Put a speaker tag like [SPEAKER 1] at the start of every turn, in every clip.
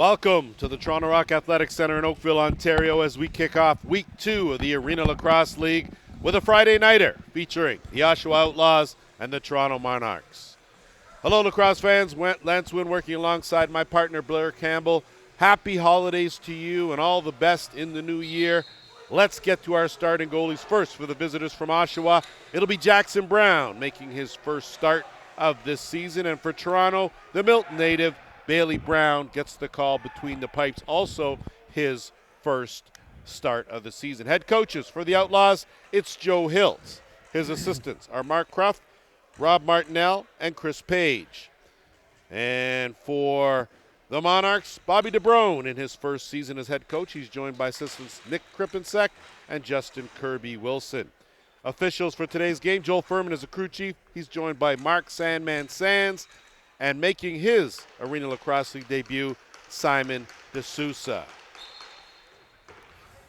[SPEAKER 1] Welcome to the Toronto Rock Athletic Centre in Oakville, Ontario, as we kick off Week 2 of the Arena Lacrosse League with a Friday Nighter featuring the Oshawa Outlaws and the Toronto Monarchs. Hello, lacrosse fans. Lance Wynn working alongside my partner, Blair Campbell. Happy holidays to you and all the best in the new year. Let's get to our starting goalies first for the visitors from Oshawa. It'll be Jackson Brown making his first start of this season. And for Toronto, the Milton native, Bailey Brown, gets the call between the pipes. Also his first start of the season. Head coaches for the Outlaws, it's Joe Hiltz. His assistants are Mark Cruft, Rob Martinell, and Chris Page. And for the Monarchs, Bobby DeBrone in his first season as head coach. He's joined by assistants Nick Kripensek and Justin Kirby-Wilson. Officials for today's game, Joel Furman is a crew chief. He's joined by Mark Sandman Sands, and making his Arena Lacrosse League debut, Simon D'Souza.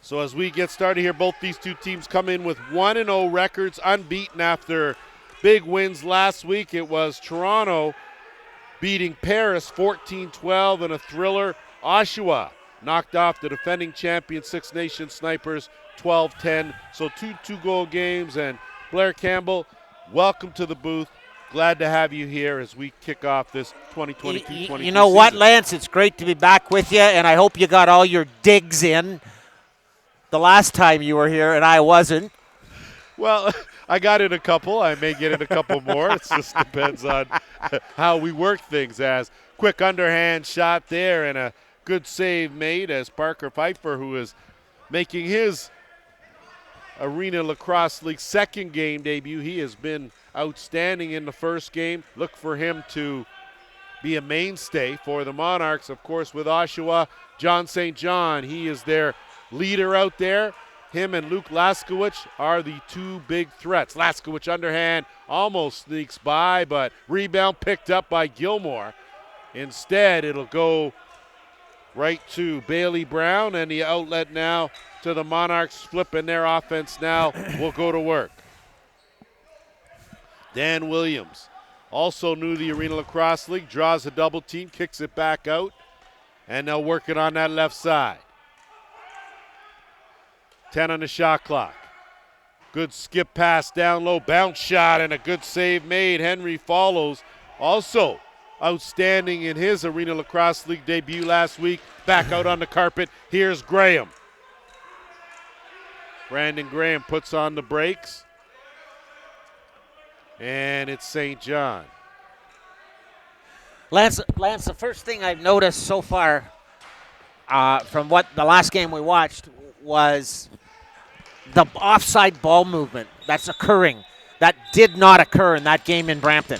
[SPEAKER 1] So as we get started here, both these two teams come in with 1-0 records, unbeaten after big wins last week. It was Toronto beating Paris 14-12 in a thriller. Oshawa knocked off the defending champion Six Nations Snipers 12-10. So two two-goal games. And Blair Campbell, welcome to the booth. Glad to have you here as we kick off this 2022-23
[SPEAKER 2] You know what,
[SPEAKER 1] season.
[SPEAKER 2] Lance? It's great to be back with you, and I hope you got all your digs in the last time you were here, and I wasn't.
[SPEAKER 1] Well, I got in a couple. I may get in a couple more. It just depends on how we work things. As quick underhand shot there and a good save made as Parker Pfeiffer, who is making his Arena Lacrosse League second game debut. He has been outstanding in the first game. Look for him to be a mainstay for the Monarchs. Of course, with Oshawa, John St. John, he is their leader out there. Him and Luke Laskowicz are the two big threats. Laskowicz underhand almost sneaks by, but rebound picked up by Gilmore. Instead, it'll go right to Bailey Brown, and the outlet now to the Monarchs, flipping their offense now will go to work. Dan Williams, also new to the Arena Lacrosse League, draws a double team, kicks it back out, and they'll work it on that left side. 10 on the shot clock. Good skip pass down low, bounce shot, and a good save made. Henry follows. Also outstanding in his Arena Lacrosse League debut last week. Back out on the carpet. Here's Graham. Brandon Graham puts on the brakes. And it's St. John.
[SPEAKER 2] Lance, the first thing I've noticed so far from what the last game we watched was the offside ball movement that's occurring. That did not occur in that game in Brampton.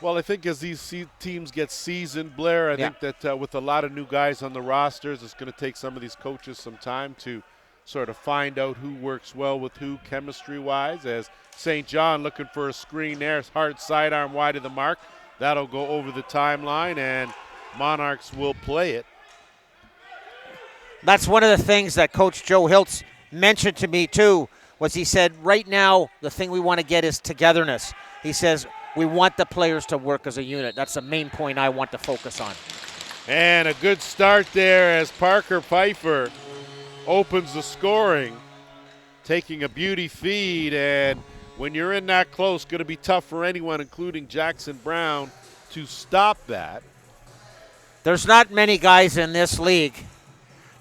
[SPEAKER 1] Well, I think as these teams get seasoned, Blair, I think that with a lot of new guys on the rosters, it's going to take some of these coaches some time to sort of find out who works well with who chemistry-wise. As St. John looking for a screen there, hard sidearm wide of the mark. That'll go over the timeline, and Monarchs will play it.
[SPEAKER 2] That's one of the things that Coach Joe Hiltz mentioned to me, too, was he said, right now, the thing we want to get is togetherness. He says, we want the players to work as a unit. That's the main point I want to focus on.
[SPEAKER 1] And a good start there as Parker Pfeiffer opens the scoring, taking a beauty feed. And when you're in that close, going to be tough for anyone, including Jackson Brown, to stop that.
[SPEAKER 2] There's not many guys in this league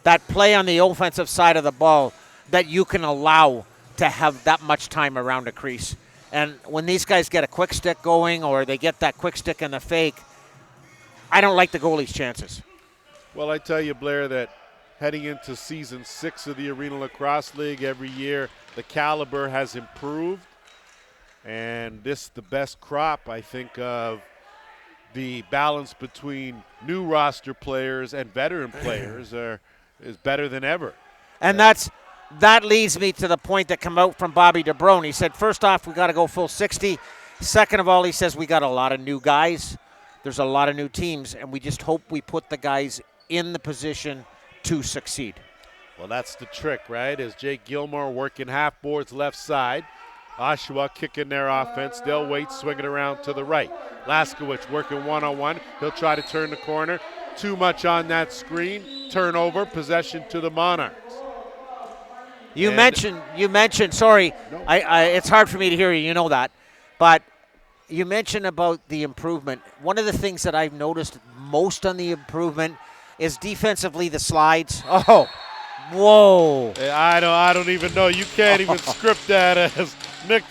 [SPEAKER 2] that play on the offensive side of the ball that you can allow to have that much time around a crease. And when these guys get a quick stick going or they get that quick stick in the fake, I don't like the goalie's chances.
[SPEAKER 1] Well, I tell you, Blair, that heading into season 6 of the Arena Lacrosse League every year, the caliber has improved. And this the best crop, I think, of the balance between new roster players and veteran players is better than ever.
[SPEAKER 2] And that leads me to the point that come out from Bobby DeBrone. He said, first off, we got to go full 60. Second of all, he says, we got a lot of new guys. There's a lot of new teams, and we just hope we put the guys in the position to succeed.
[SPEAKER 1] Well, that's the trick, right? As Jake Gilmore working half boards left side. Oshawa kicking their offense. They'll wait, swing it around to the right. Laskowicz working one-on-one. He'll try to turn the corner. Too much on that screen. Turnover, possession to the Monarchs.
[SPEAKER 2] You mentioned. Sorry,
[SPEAKER 1] No.
[SPEAKER 2] it's hard for me to hear you. You know that, but you mentioned about the improvement. One of the things that I've noticed most on the improvement is defensively the slides. Oh, whoa!
[SPEAKER 1] I don't even know. You can't even script that as Big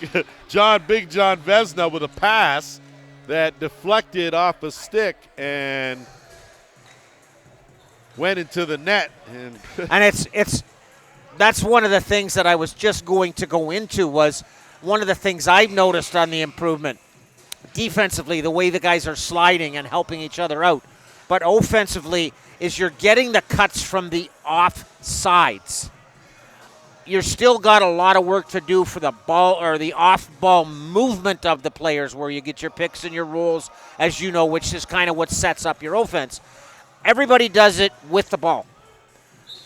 [SPEAKER 1] John Vesna with a pass that deflected off a stick and went into the net.
[SPEAKER 2] And it's that's one of the things that I was just going to go into was one of the things I've noticed on the improvement. Defensively, the way the guys are sliding and helping each other out. But offensively, is you're getting the cuts from the off sides. You're still got a lot of work to do for the ball or the off-ball movement of the players where you get your picks and your rolls, as you know, which is kind of what sets up your offense. Everybody does it with the ball.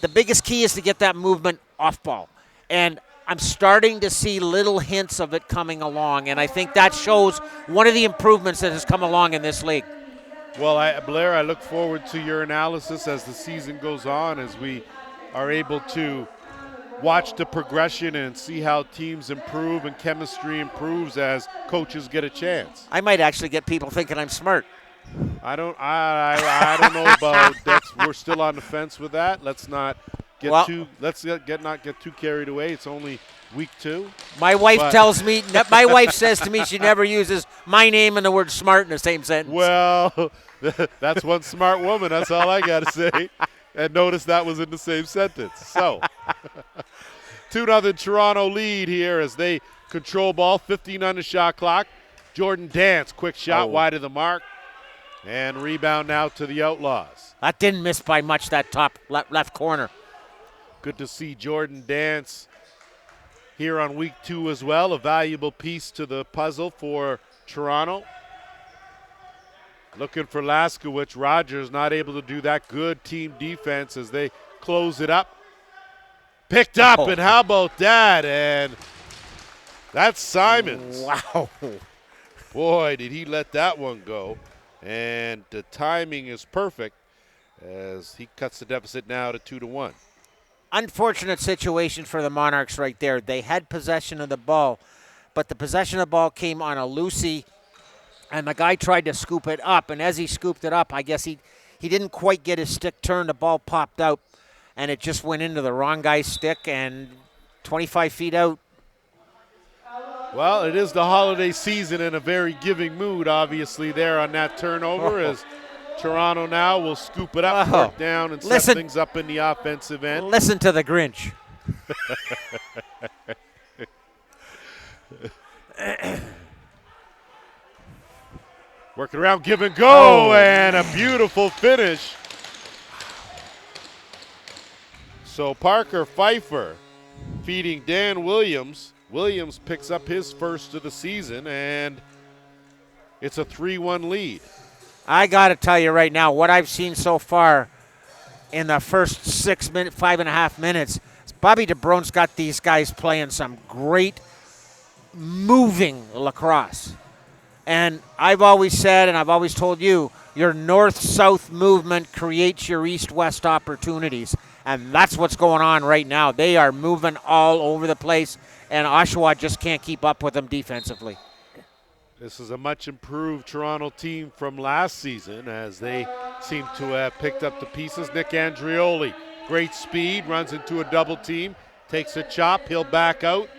[SPEAKER 2] The biggest key is to get that movement off ball. And I'm starting to see little hints of it coming along, and I think that shows one of the improvements that has come along in this league.
[SPEAKER 1] Well, Blair, I look forward to your analysis as the season goes on, as we are able to watch the progression and see how teams improve and chemistry improves as coaches get a chance.
[SPEAKER 2] I might actually get people thinking I'm smart.
[SPEAKER 1] I don't know about that. We're still on the fence with that. Let's not get too carried away. It's only week 2.
[SPEAKER 2] My wife says to me she never uses my name and the word smart in the same sentence.
[SPEAKER 1] Well, that's one smart woman. That's all I got to say. And notice that was in the same sentence. So, 2-0 Toronto lead here as they control ball. 15 on the shot clock. Jordan Dance, quick shot wide of the mark. And rebound now to the Outlaws.
[SPEAKER 2] That didn't miss by much, that top left corner.
[SPEAKER 1] Good to see Jordan Dance here on week 2 as well. A valuable piece to the puzzle for Toronto. Looking for Laskowicz. Rogers not able to do that. Good team defense as they close it up. Picked up, and how about that? And that's Simons.
[SPEAKER 2] Wow.
[SPEAKER 1] Boy, did he let that one go. And the timing is perfect as he cuts the deficit now to 2-1.
[SPEAKER 2] Unfortunate situation for the Monarchs right there. They had possession of the ball, but the possession of the ball came on a loosey, and the guy tried to scoop it up. And as he scooped it up, I guess he didn't quite get his stick turned. The ball popped out, and it just went into the wrong guy's stick and 25 feet out.
[SPEAKER 1] Well, it is the holiday season in a very giving mood, obviously, there on that turnover as Toronto now will scoop it up, work down, and set things up in the offensive end.
[SPEAKER 2] Listen to the Grinch.
[SPEAKER 1] Working around, give and go, and a beautiful finish. So Parker Pfeiffer feeding Dan Williams. Williams picks up his first of the season, and it's a 3-1 lead.
[SPEAKER 2] I got to tell you right now, what I've seen so far in the first 5.5 minutes, Bobby DeBrone's got these guys playing some great moving lacrosse. And I've always said, and I've always told you, your north-south movement creates your east-west opportunities. And that's what's going on right now. They are moving all over the place, and Oshawa just can't keep up with them defensively.
[SPEAKER 1] This is a much improved Toronto team from last season as they seem to have picked up the pieces. Nick Andrioli, great speed, runs into a double team, takes a chop, he'll back out,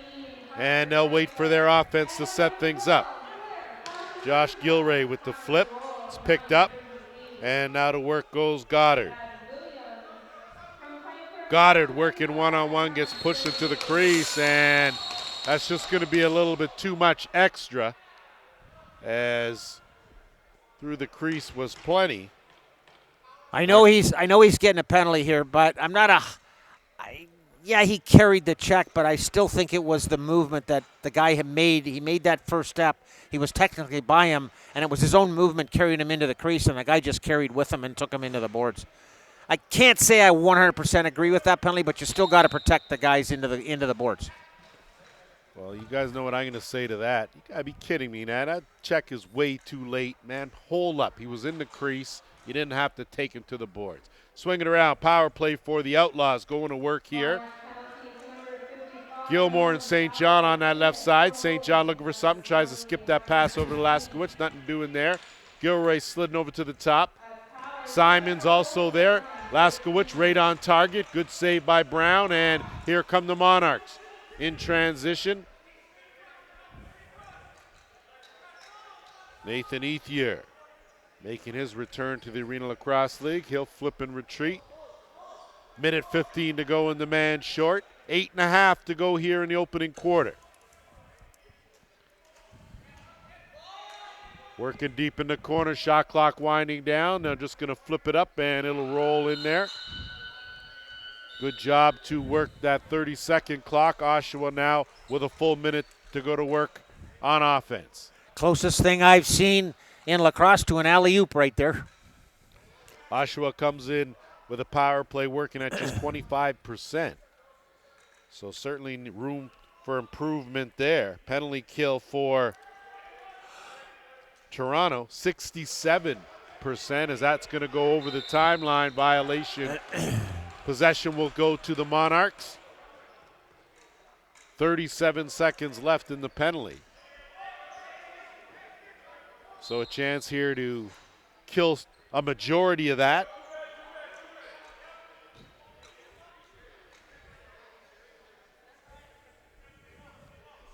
[SPEAKER 1] and they'll wait for their offense to set things up. Josh Gilray with the flip, it's picked up, and now to work goes Goddard. Goddard working one-on-one, gets pushed into the crease, and that's just going to be a little bit too much extra, as through the crease was plenty.
[SPEAKER 2] I know he's getting a penalty here, but I'm not he carried the check, but I still think it was the movement that the guy had made. He made that first step. He was technically by him, and it was his own movement carrying him into the crease, and the guy just carried with him and took him into the boards. I can't say I 100% agree with that penalty, but you still got to protect the guys into the boards.
[SPEAKER 1] Well, you guys know what I'm going to say to that. You got to be kidding me, man. That check is way too late, man. Hold up. He was in the crease. You didn't have to take him to the boards. Swing it around. Power play for the Outlaws going to work here. Gilmore and St. John on that left side. St. John looking for something. Tries to skip that pass over to Laskowicz. Nothing doing there. Gilroy sliding over to the top. Simons also there. Laskowicz right on target. Good save by Brown. And here come the Monarchs in transition. Nathan Ethier making his return to the Arena Lacrosse League. He'll flip and retreat. Minute 15 to go in the man short. 8.5 to go here in the opening quarter. Working deep in the corner, shot clock winding down. They're just going to flip it up and it'll roll in there. Good job to work that 30-second clock. Oshawa now with a full minute to go to work on offense.
[SPEAKER 2] Closest thing I've seen in lacrosse to an alley-oop right there.
[SPEAKER 1] Oshawa comes in with a power play working at just 25%. So certainly room for improvement there. Penalty kill for Toronto, 67%, as that's going to go over the timeline. Violation. Possession will go to the Monarchs. 37 seconds left in the penalty. So a chance here to kill a majority of that.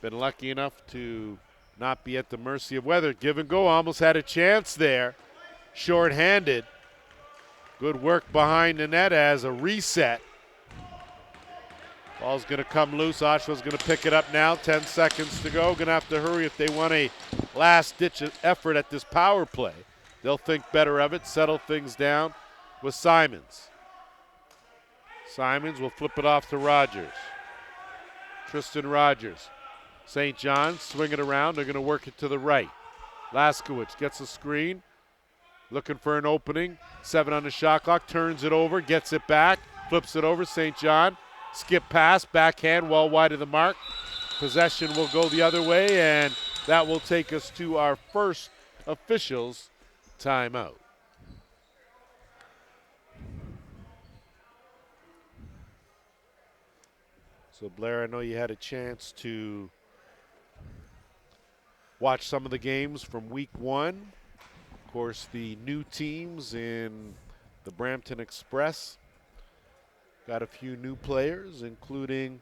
[SPEAKER 1] Been lucky enough to not be at the mercy of weather. Give and go, almost had a chance there. Short-handed. Good work behind the net as a reset. Ball's going to come loose. Oshawa's going to pick it up now. 10 seconds to go. Going to have to hurry if they want a last-ditch effort at this power play. They'll think better of it, settle things down with Simons. Simons will flip it off to Rogers. Tristan Rogers. St. John swing it around. They're going to work it to the right. Laskowicz gets a screen. Looking for an opening. 7 on the shot clock. Turns it over. Gets it back. Flips it over. St. John. Skip pass. Backhand well wide of the mark. Possession will go the other way, and that will take us to our first officials timeout. So, Blair, I know you had a chance to watch some of the games from week 1. Of course, the new teams in the Brampton Express got a few new players, including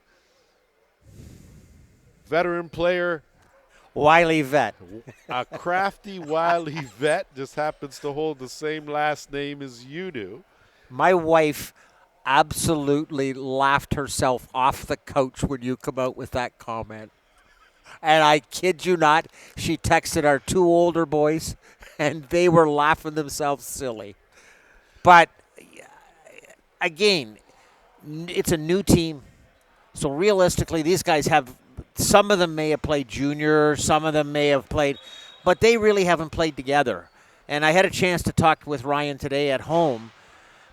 [SPEAKER 1] veteran player
[SPEAKER 2] Wiley Vet.
[SPEAKER 1] a crafty, wily vet, just happens to hold the same last name as you do.
[SPEAKER 2] My wife absolutely laughed herself off the couch when you come out with that comment. And I kid you not, she texted our 2 older boys, and they were laughing themselves silly. But, again, it's a new team. So, realistically, these guys have – some of them may have played junior, some of them may have played – but they really haven't played together. And I had a chance to talk with Ryan today at home,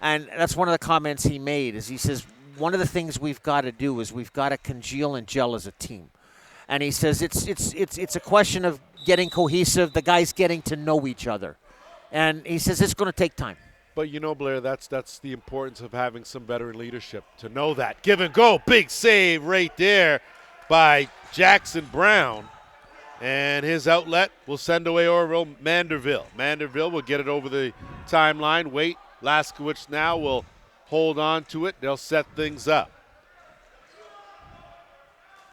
[SPEAKER 2] and that's one of the comments he made is he says, one of the things we've got to do is we've got to congeal and gel as a team. And he says it's a question of getting cohesive, the guys getting to know each other. And he says it's going to take time.
[SPEAKER 1] But you know, Blair, that's the importance of having some veteran leadership to know that. Give and go, big save right there by Jackson Brown. And his outlet will send away Orville Manderville. Manderville will get it over the timeline. Wait, Laskowicz now will hold on to it. They'll set things up.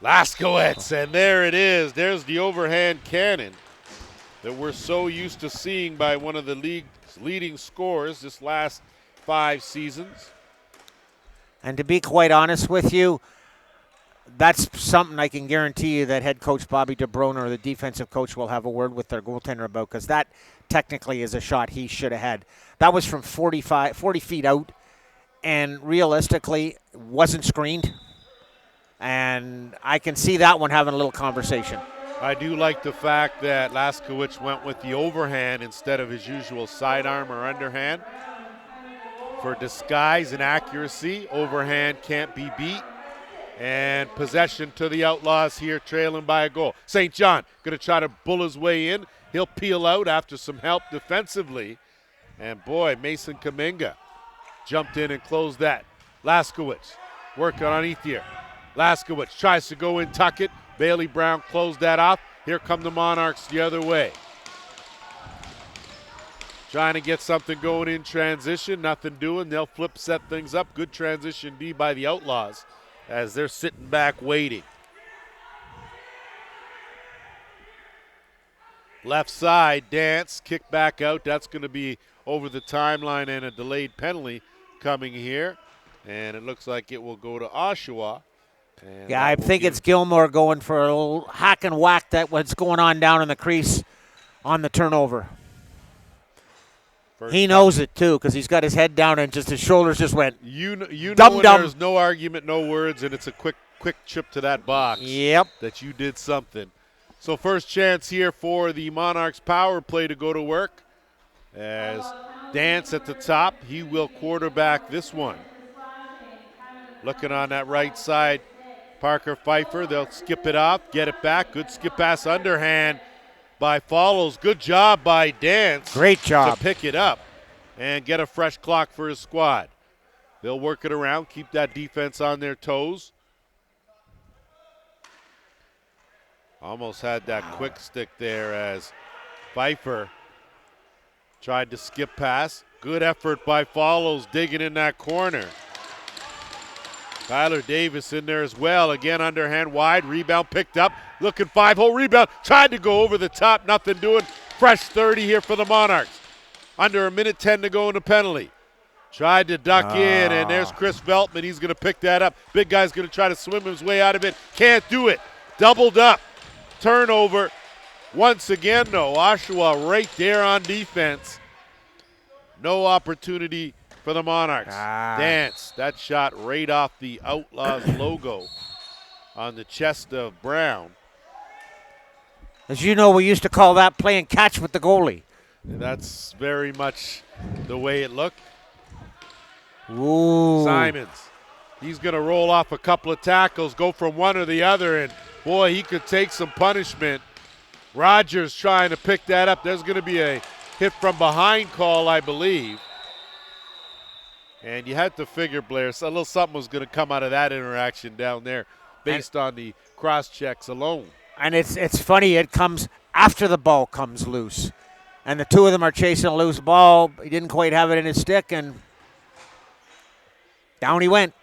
[SPEAKER 1] Laskowicz, and there it is. There's the overhand cannon that we're so used to seeing by one of the league's leading scorers this last 5 seasons.
[SPEAKER 2] And to be quite honest with you, that's something I can guarantee you that head coach Bobby DeBrona or the defensive coach will have a word with their goaltender about, because that technically is a shot he should have had. That was from 40 feet out, and realistically wasn't screened. And I can see that one having a little conversation.
[SPEAKER 1] I do like the fact that Laskowicz went with the overhand instead of his usual sidearm or underhand. For disguise and accuracy, overhand can't be beat. And possession to the Outlaws here, trailing by a goal. St. John going to try to bull his way in. He'll peel out after some help defensively. And boy, Mason Kaminga jumped in and closed that. Laskowitz working on Ethier. Laskowitz tries to go in, tuck it. Bailey Brown closed that off. Here come the Monarchs the other way. Trying to get something going in transition, nothing doing. They'll flip, set things up. Good transition D by the Outlaws as they're sitting back waiting. Left side, Dance, kick back out. That's going to be over the timeline and a delayed penalty coming here. And it looks like it will go to Oshawa.
[SPEAKER 2] Yeah, I think it's Gilmore going for a little hack and whack that what's going on down in the crease on the turnover. He knows it, too, because he's got his head down and just his shoulders just went
[SPEAKER 1] You know
[SPEAKER 2] dum.
[SPEAKER 1] There's no argument, no words, and it's a quick chip to that box.
[SPEAKER 2] Yep.
[SPEAKER 1] That you did something. So first chance here for the Monarchs power play to go to work. As Dance at the top, he will quarterback this one. Looking on that right side, Parker Pfeiffer. They'll skip it off, get it back. Good skip pass underhand by Follows. Good job by Dance.
[SPEAKER 2] Great job.
[SPEAKER 1] To pick it up and get a fresh clock for his squad. They'll work it around, keep that defense on their toes. Almost had that quick stick there as Pfeiffer tried to skip pass. Good effort by Follows, digging in that corner. Tyler Davis in there as well. Again, underhand wide. Rebound picked up. Looking 5-hole rebound. Tried to go over the top. Nothing doing. Fresh 30 here for the Monarchs. Under a minute 10 to go in the penalty. Tried to duck in, and there's Chris Veltman. He's going to pick that up. Big guy's going to try to swim his way out of it. Can't do it. Doubled up. Turnover. Once again, though, Oshawa right there on defense. No opportunity for the Monarchs. Dance, that shot right off the Outlaws logo on the chest of Brown.
[SPEAKER 2] As you know, we used to call that playing catch with the goalie.
[SPEAKER 1] And that's very much the way it looked.
[SPEAKER 2] Ooh.
[SPEAKER 1] Simons, he's going to roll off a couple of tackles, go from one or the other, and boy, he could take some punishment. Rogers trying to pick that up. There's going to be a hit from behind call, I believe. And you had to figure, Blair, a little something was going to come out of that interaction down there based on the cross checks alone.
[SPEAKER 2] And it's funny, it comes after the ball comes loose. And the two of them are chasing a loose ball. He didn't quite have it in his stick, and down he went.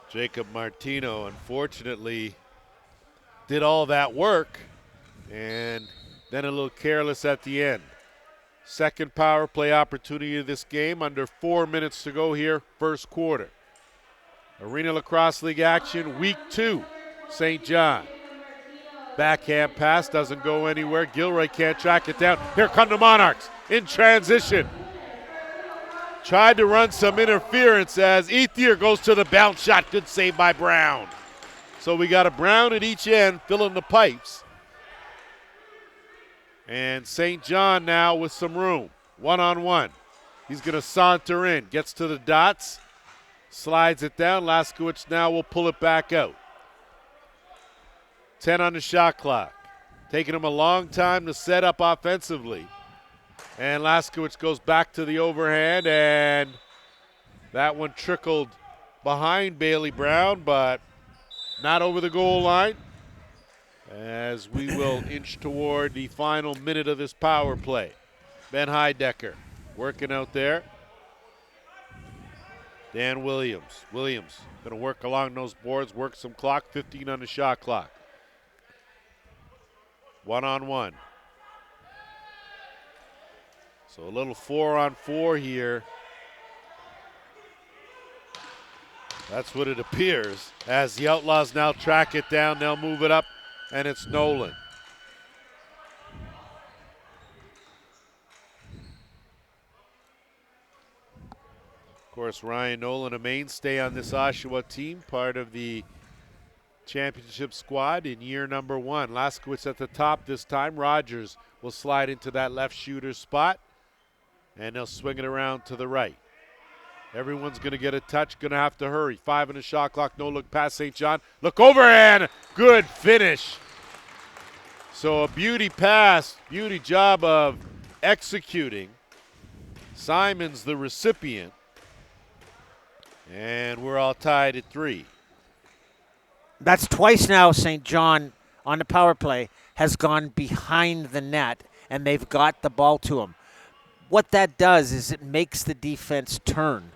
[SPEAKER 1] Jacob Martino, unfortunately, did all that work and then a little careless at the end. Second power play opportunity of this game, under 4 minutes to go here, first quarter. Arena Lacrosse League action, week 2, St. John. Backhand pass doesn't go anywhere. Gilroy can't track it down. Here come the Monarchs in transition. Tried to run some interference as Ethier goes to the bounce shot. Good save by Brown. So we got a Brown at each end filling the pipes. And St. John now with some room, one-on-one. He's going to saunter in, gets to the dots, slides it down. Laskowitz now will pull it back out. 10 on the shot clock. Taking him a long time to set up offensively. And Laskowitz goes back to the overhand, and that one trickled behind Bailey Brown, but not over the goal line. As we will inch toward the final minute of this power play. Ben Heidecker working out there. Dan Williams. Williams going to work along those boards, work some clock, 15 on the shot clock. One-on-one. So a little 4-on-4 here. That's what it appears. As the Outlaws now track it down, they'll move it up. And it's Nolan. Of course, Ryan Nolan, a mainstay on this Oshawa team, part of the championship squad in year number 1. Laskowitz at the top this time. Rogers will slide into that left shooter spot, and they'll swing it around to the right. Everyone's going to get a touch, going to have to hurry. 5 in the shot clock, no look past St. John. Look over and good finish. So a beauty pass, beauty job of executing. Simon's the recipient. And we're all tied at 3.
[SPEAKER 2] That's twice now St. John on the power play has gone behind the net, and they've got the ball to him. What that does is it makes the defense turn.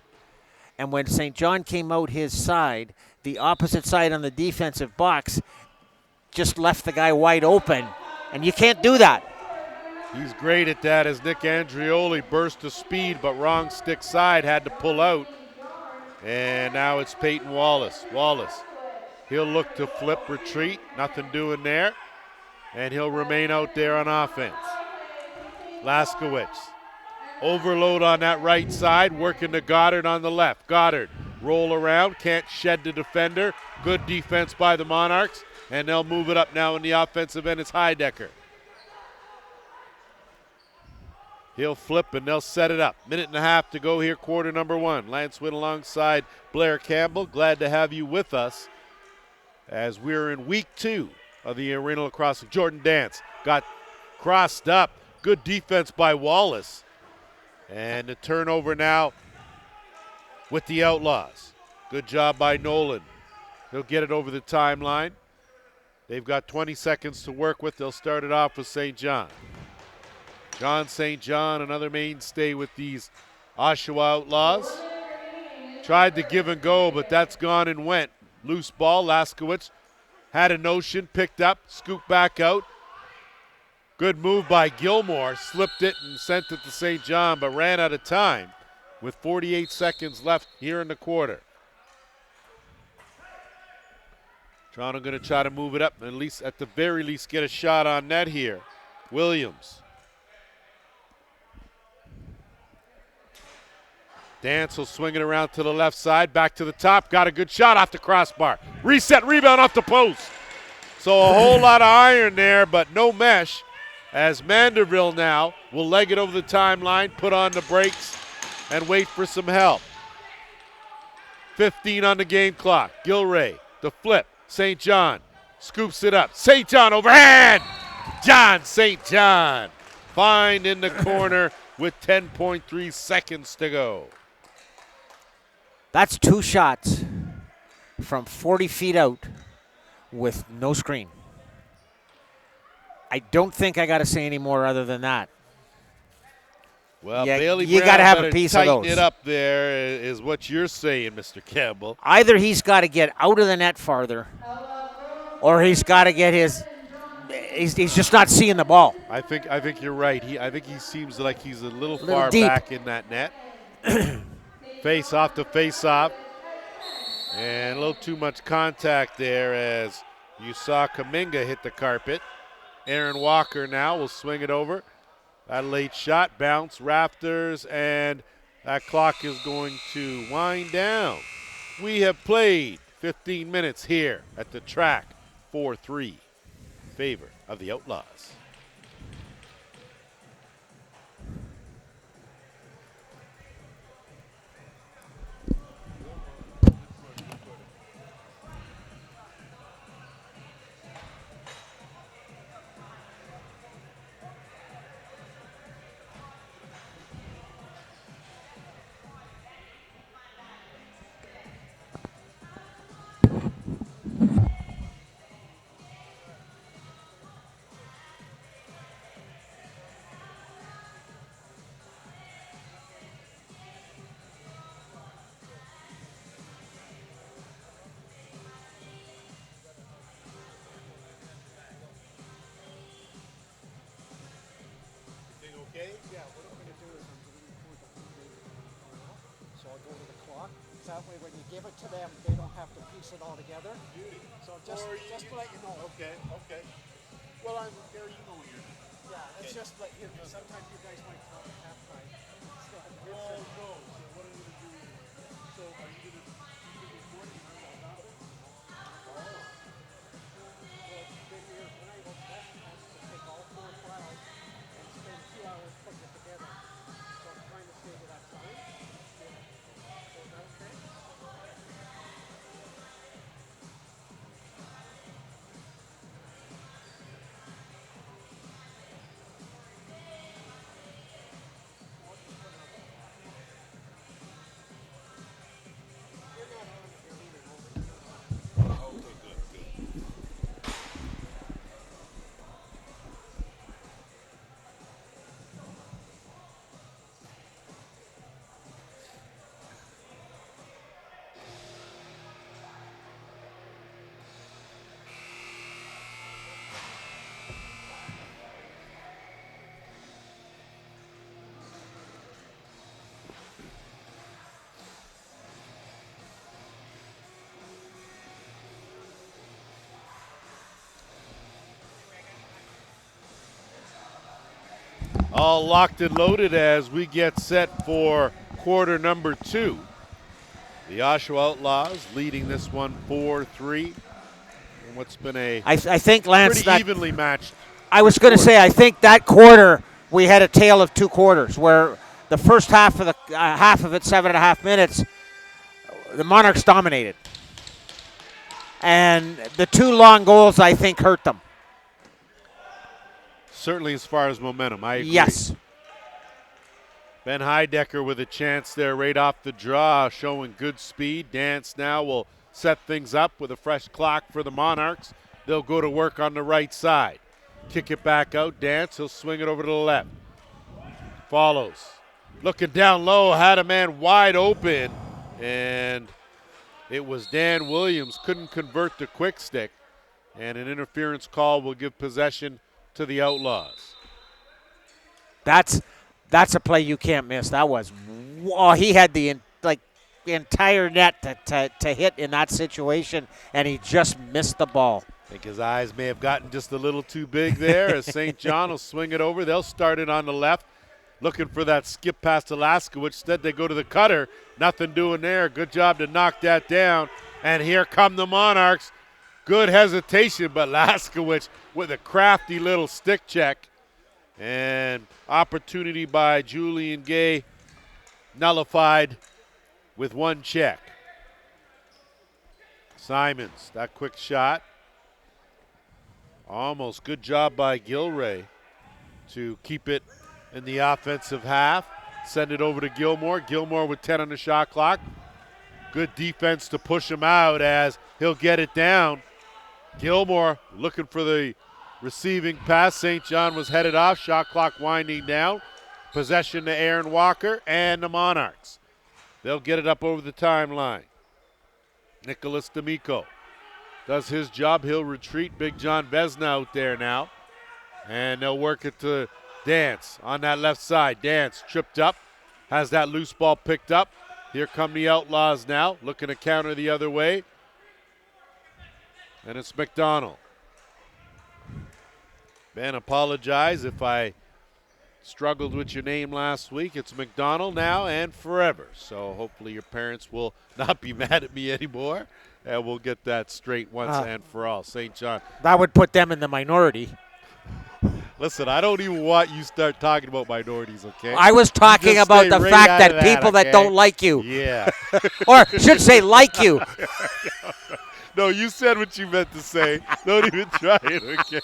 [SPEAKER 2] And when St. John came out his side, the opposite side on the defensive box just left the guy wide open, and you can't do that.
[SPEAKER 1] He's great at that as Nick Andrioli burst to speed, but wrong stick side, had to pull out. And now it's Peyton Wallace. Wallace, he'll look to flip, retreat, nothing doing there. And he'll remain out there on offense. Laskowitz, overload on that right side, working to Goddard on the left. Goddard, roll around, can't shed the defender. Good defense by the Monarchs, and they'll move it up now in the offensive end. It's Heidecker. He'll flip and they'll set it up. Minute and a half to go here, quarter number 1. Lance Witt alongside Blair Campbell. Glad to have you with us as we're in week 2 of the Arena Lacrosse League. Jordan Dance got crossed up. Good defense by Wallace. And the turnover now with the Outlaws. Good job by Nolan. He'll get it over the timeline. They've got 20 seconds to work with. They'll start it off with St. John. John St. John, another mainstay with these Oshawa Outlaws. Tried to give and go, but that's gone and went. Loose ball, Laskowitz had a notion, picked up, scooped back out. Good move by Gilmore, slipped it and sent it to St. John, but ran out of time with 48 seconds left here in the quarter. Toronto going to try to move it up and at the very least get a shot on net here. Williams. Dance will swing it around to the left side, back to the top, got a good shot off the crossbar. Reset, rebound off the post. So a whole lot of iron there, but no mesh, as Manderville now will leg it over the timeline, put on the brakes, and wait for some help. 15 on the game clock. Gilray, the flip. St. John scoops it up. St. John overhand! John St. John find in the corner with 10.3 seconds to go.
[SPEAKER 2] That's 2 shots from 40 feet out with no screen. I don't think I got to say any more other than that.
[SPEAKER 1] Well,
[SPEAKER 2] yeah,
[SPEAKER 1] Bailey
[SPEAKER 2] you
[SPEAKER 1] Brown
[SPEAKER 2] got to have a piece of those.
[SPEAKER 1] Tighten it up there is what you're saying, Mr. Campbell.
[SPEAKER 2] Either he's got to get out of the net farther, or he's got to get his. He's just not seeing the ball.
[SPEAKER 1] I think you're right. I think he seems like he's a little far
[SPEAKER 2] deep
[SPEAKER 1] back in that net. Face off to face off. And a little too much contact there as you saw Kaminga hit the carpet. Aaron Walker now will swing it over. That late shot, bounce, rafters, and that clock is going to wind down. We have played 15 minutes here at the track, 4-3 in favor of the Outlaws.
[SPEAKER 3] That way when you give it to them, they don't have to piece it all together. So just to let you know.
[SPEAKER 1] Okay. Well, Gary, you know what you're doing.
[SPEAKER 3] Yeah, it's just like here. Sometimes you guys might talk at halftime.
[SPEAKER 1] Oh, no. So what are you going to do? So are you going to record it?
[SPEAKER 3] Well, figure when I was best has to take all 4 files and spend 2 hours putting it together. So I'm trying to save that time.
[SPEAKER 1] all locked and loaded as we get set for quarter number 2. The Oshawa Outlaws leading this one 4-3. And what's been a
[SPEAKER 2] I think, Lance,
[SPEAKER 1] pretty evenly matched.
[SPEAKER 2] I was going to say, I think that quarter we had a tale of 2 quarters where the first half of the half of it, 7.5 minutes, the Monarchs dominated. And the 2 long goals, I think, hurt them.
[SPEAKER 1] Certainly as far as momentum, I agree.
[SPEAKER 2] Yes.
[SPEAKER 1] Ben Heidecker with a chance there right off the draw, showing good speed. Dance now will set things up with a fresh clock for the Monarchs. They'll go to work on the right side. Kick it back out. Dance, he'll swing it over to the left. Follows. Looking down low, had a man wide open, and it was Dan Williams. Couldn't convert the quick stick, and an interference call will give possession to the Outlaws.
[SPEAKER 2] That's a play you can't miss. That was, he had the entire net to hit in that situation, and he just missed the ball.
[SPEAKER 1] I think his eyes may have gotten just a little too big there as St. John will swing it over. They'll start it on the left, looking for that skip past Alaska, which instead they go to the cutter. Nothing doing there. Good job to knock that down. And here come the Monarchs. Good hesitation, but Laskowicz with a crafty little stick check. And opportunity by Julian Gay nullified with 1 check. Simons, that quick shot. Almost good job by Gilray to keep it in the offensive half. Send it over to Gilmore. Gilmore with 10 on the shot clock. Good defense to push him out as he'll get it down. Gilmore looking for the receiving pass. St. John was headed off. Shot clock winding down. Possession to Aaron Walker and the Monarchs. They'll get it up over the timeline. Nicholas D'Amico does his job. He'll retreat. Big John Vesna out there now. And they'll work it to Dance on that left side. Dance tripped up. Has that loose ball picked up. Here come the Outlaws now. Looking to counter the other way. And it's McDonald. Ben, apologize if I struggled with your name last week. It's McDonald now and forever. So hopefully your parents will not be mad at me anymore. And we'll get that straight once and for all. St. John.
[SPEAKER 2] That would put them in the minority.
[SPEAKER 1] Listen, I don't even want you to start talking about minorities, okay?
[SPEAKER 2] I was talking about the fact that people that don't like you.
[SPEAKER 1] Yeah.
[SPEAKER 2] Or should say like you.
[SPEAKER 1] No, you said what you meant to say. Don't even try it, okay?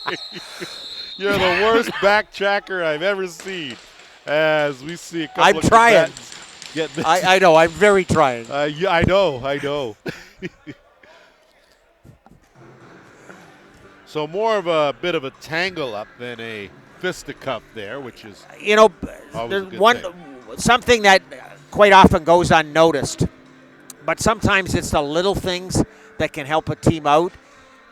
[SPEAKER 1] You're the worst backtracker I've ever seen. As we see a couple
[SPEAKER 2] I'm
[SPEAKER 1] of
[SPEAKER 2] trying.
[SPEAKER 1] Get this.
[SPEAKER 2] I know. I'm very trying.
[SPEAKER 1] Yeah, I know. So more of a bit of a tangle up than a fisticuff there, which is
[SPEAKER 2] something that quite often goes unnoticed. But sometimes it's the little things that can help a team out.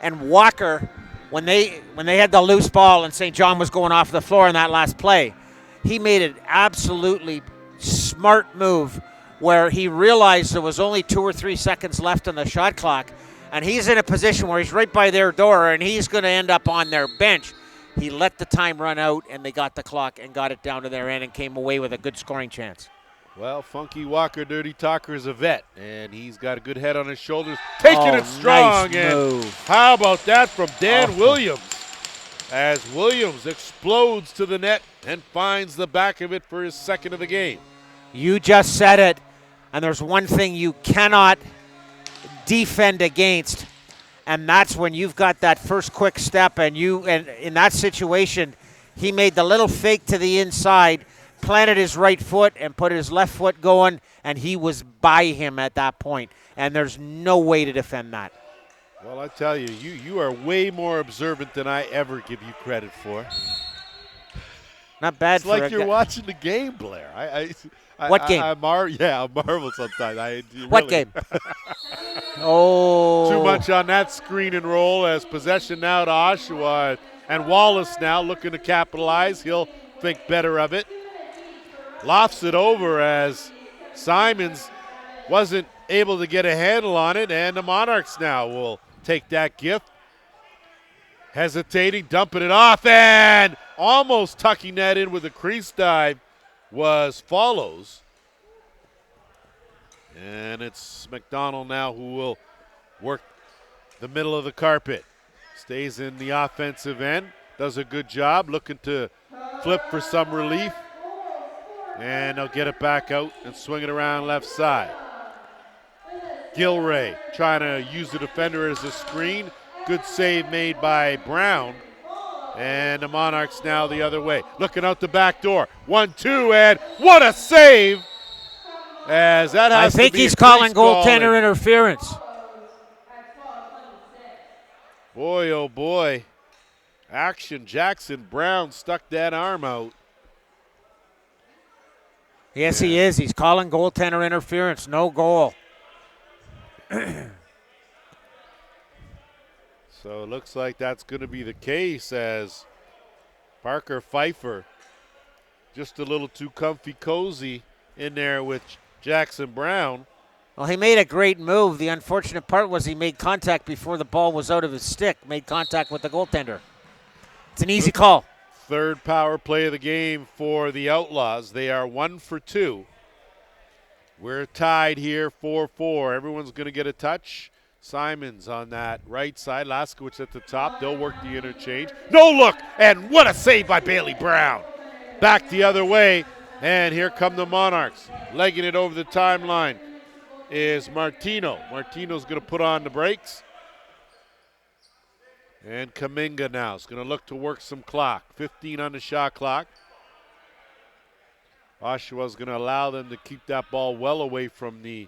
[SPEAKER 2] And Walker, when they had the loose ball and St. John was going off the floor in that last play, he made an absolutely smart move where he realized there was only 2 or 3 seconds left on the shot clock, and he's in a position where he's right by their door and he's going to end up on their bench. He let the time run out, and they got the clock and got it down to their end and came away with a good scoring chance.
[SPEAKER 1] Well, Funky Walker, Dirty Talker, is a vet, and he's got a good head on his shoulders. Taking it strong,
[SPEAKER 2] nice move.
[SPEAKER 1] And how about that from Dan Williams? As Williams explodes to the net and finds the back of it for his second of the game.
[SPEAKER 2] You just said it, and there's one thing you cannot defend against, and that's when you've got that first quick step, and in that situation, he made the little fake to the inside, planted his right foot and put his left foot going, and he was by him at that point, and there's no way to defend that.
[SPEAKER 1] Well, I tell you, you are way more observant than I ever give you credit for.
[SPEAKER 2] Not bad.
[SPEAKER 1] It's
[SPEAKER 2] for
[SPEAKER 1] like you're watching the game, Blair.
[SPEAKER 2] What game?
[SPEAKER 1] I marvel sometimes.
[SPEAKER 2] What game? Oh.
[SPEAKER 1] Too much on that screen and roll as possession now to Oshawa. And Wallace now looking to capitalize. He'll think better of it. Lofts it over as Simons wasn't able to get a handle on it. And the Monarchs now will take that gift. Hesitating, dumping it off, and almost tucking that in with a crease dive was Follows. And it's McDonald now who will work the middle of the carpet. Stays in the offensive end, does a good job, looking to flip for some relief. And they'll get it back out and swing it around left side. Gilray trying to use the defender as a screen. Good save made by Brown. And the Monarchs now the other way. Looking out the back door. 1-2, and what a save! As that has
[SPEAKER 2] I think
[SPEAKER 1] to be
[SPEAKER 2] he's
[SPEAKER 1] a
[SPEAKER 2] calling
[SPEAKER 1] crease
[SPEAKER 2] goaltender interference.
[SPEAKER 1] Boy, oh boy. Action. Jackson Brown stuck that arm out.
[SPEAKER 2] Yes, he is. He's calling goaltender interference. No goal.
[SPEAKER 1] So it looks like that's going to be the case as Parker Pfeiffer just a little too comfy cozy in there with Jackson Brown.
[SPEAKER 2] Well, he made a great move. The unfortunate part was he made contact before the ball was out of his stick, made contact with the goaltender. It's an easy call.
[SPEAKER 1] Third power play of the game for the Outlaws. They are 1 for 2. We're tied here 4-4. Everyone's going to get a touch. Simons on that right side. Laskowitz at the top. They'll work the interchange. No look, and what a save by Bailey Brown. Back the other way, and here come the Monarchs. Legging it over the timeline is Martino. Martino's going to put on the brakes. And Kaminga now is going to look to work some clock. 15 on the shot clock. Oshawa's going to allow them to keep that ball well away from the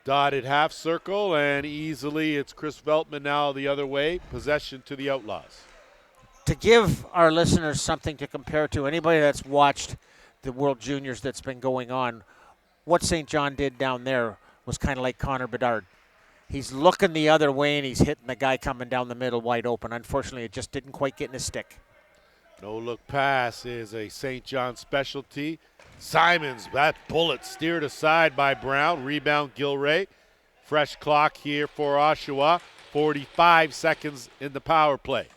[SPEAKER 1] dotted half circle, and easily it's Chris Veltman now the other way. Possession to the Outlaws.
[SPEAKER 2] To give our listeners something to compare to, anybody that's watched the World Juniors that's been going on, what St. John did down there was kind of like Connor Bedard. He's looking the other way, and he's hitting the guy coming down the middle wide open. Unfortunately, it just didn't quite get in his stick.
[SPEAKER 1] No-look pass is a St. John specialty. Simons, that bullet steered aside by Brown. Rebound, Gilray. Fresh clock here for Oshawa. 45 seconds in the power play.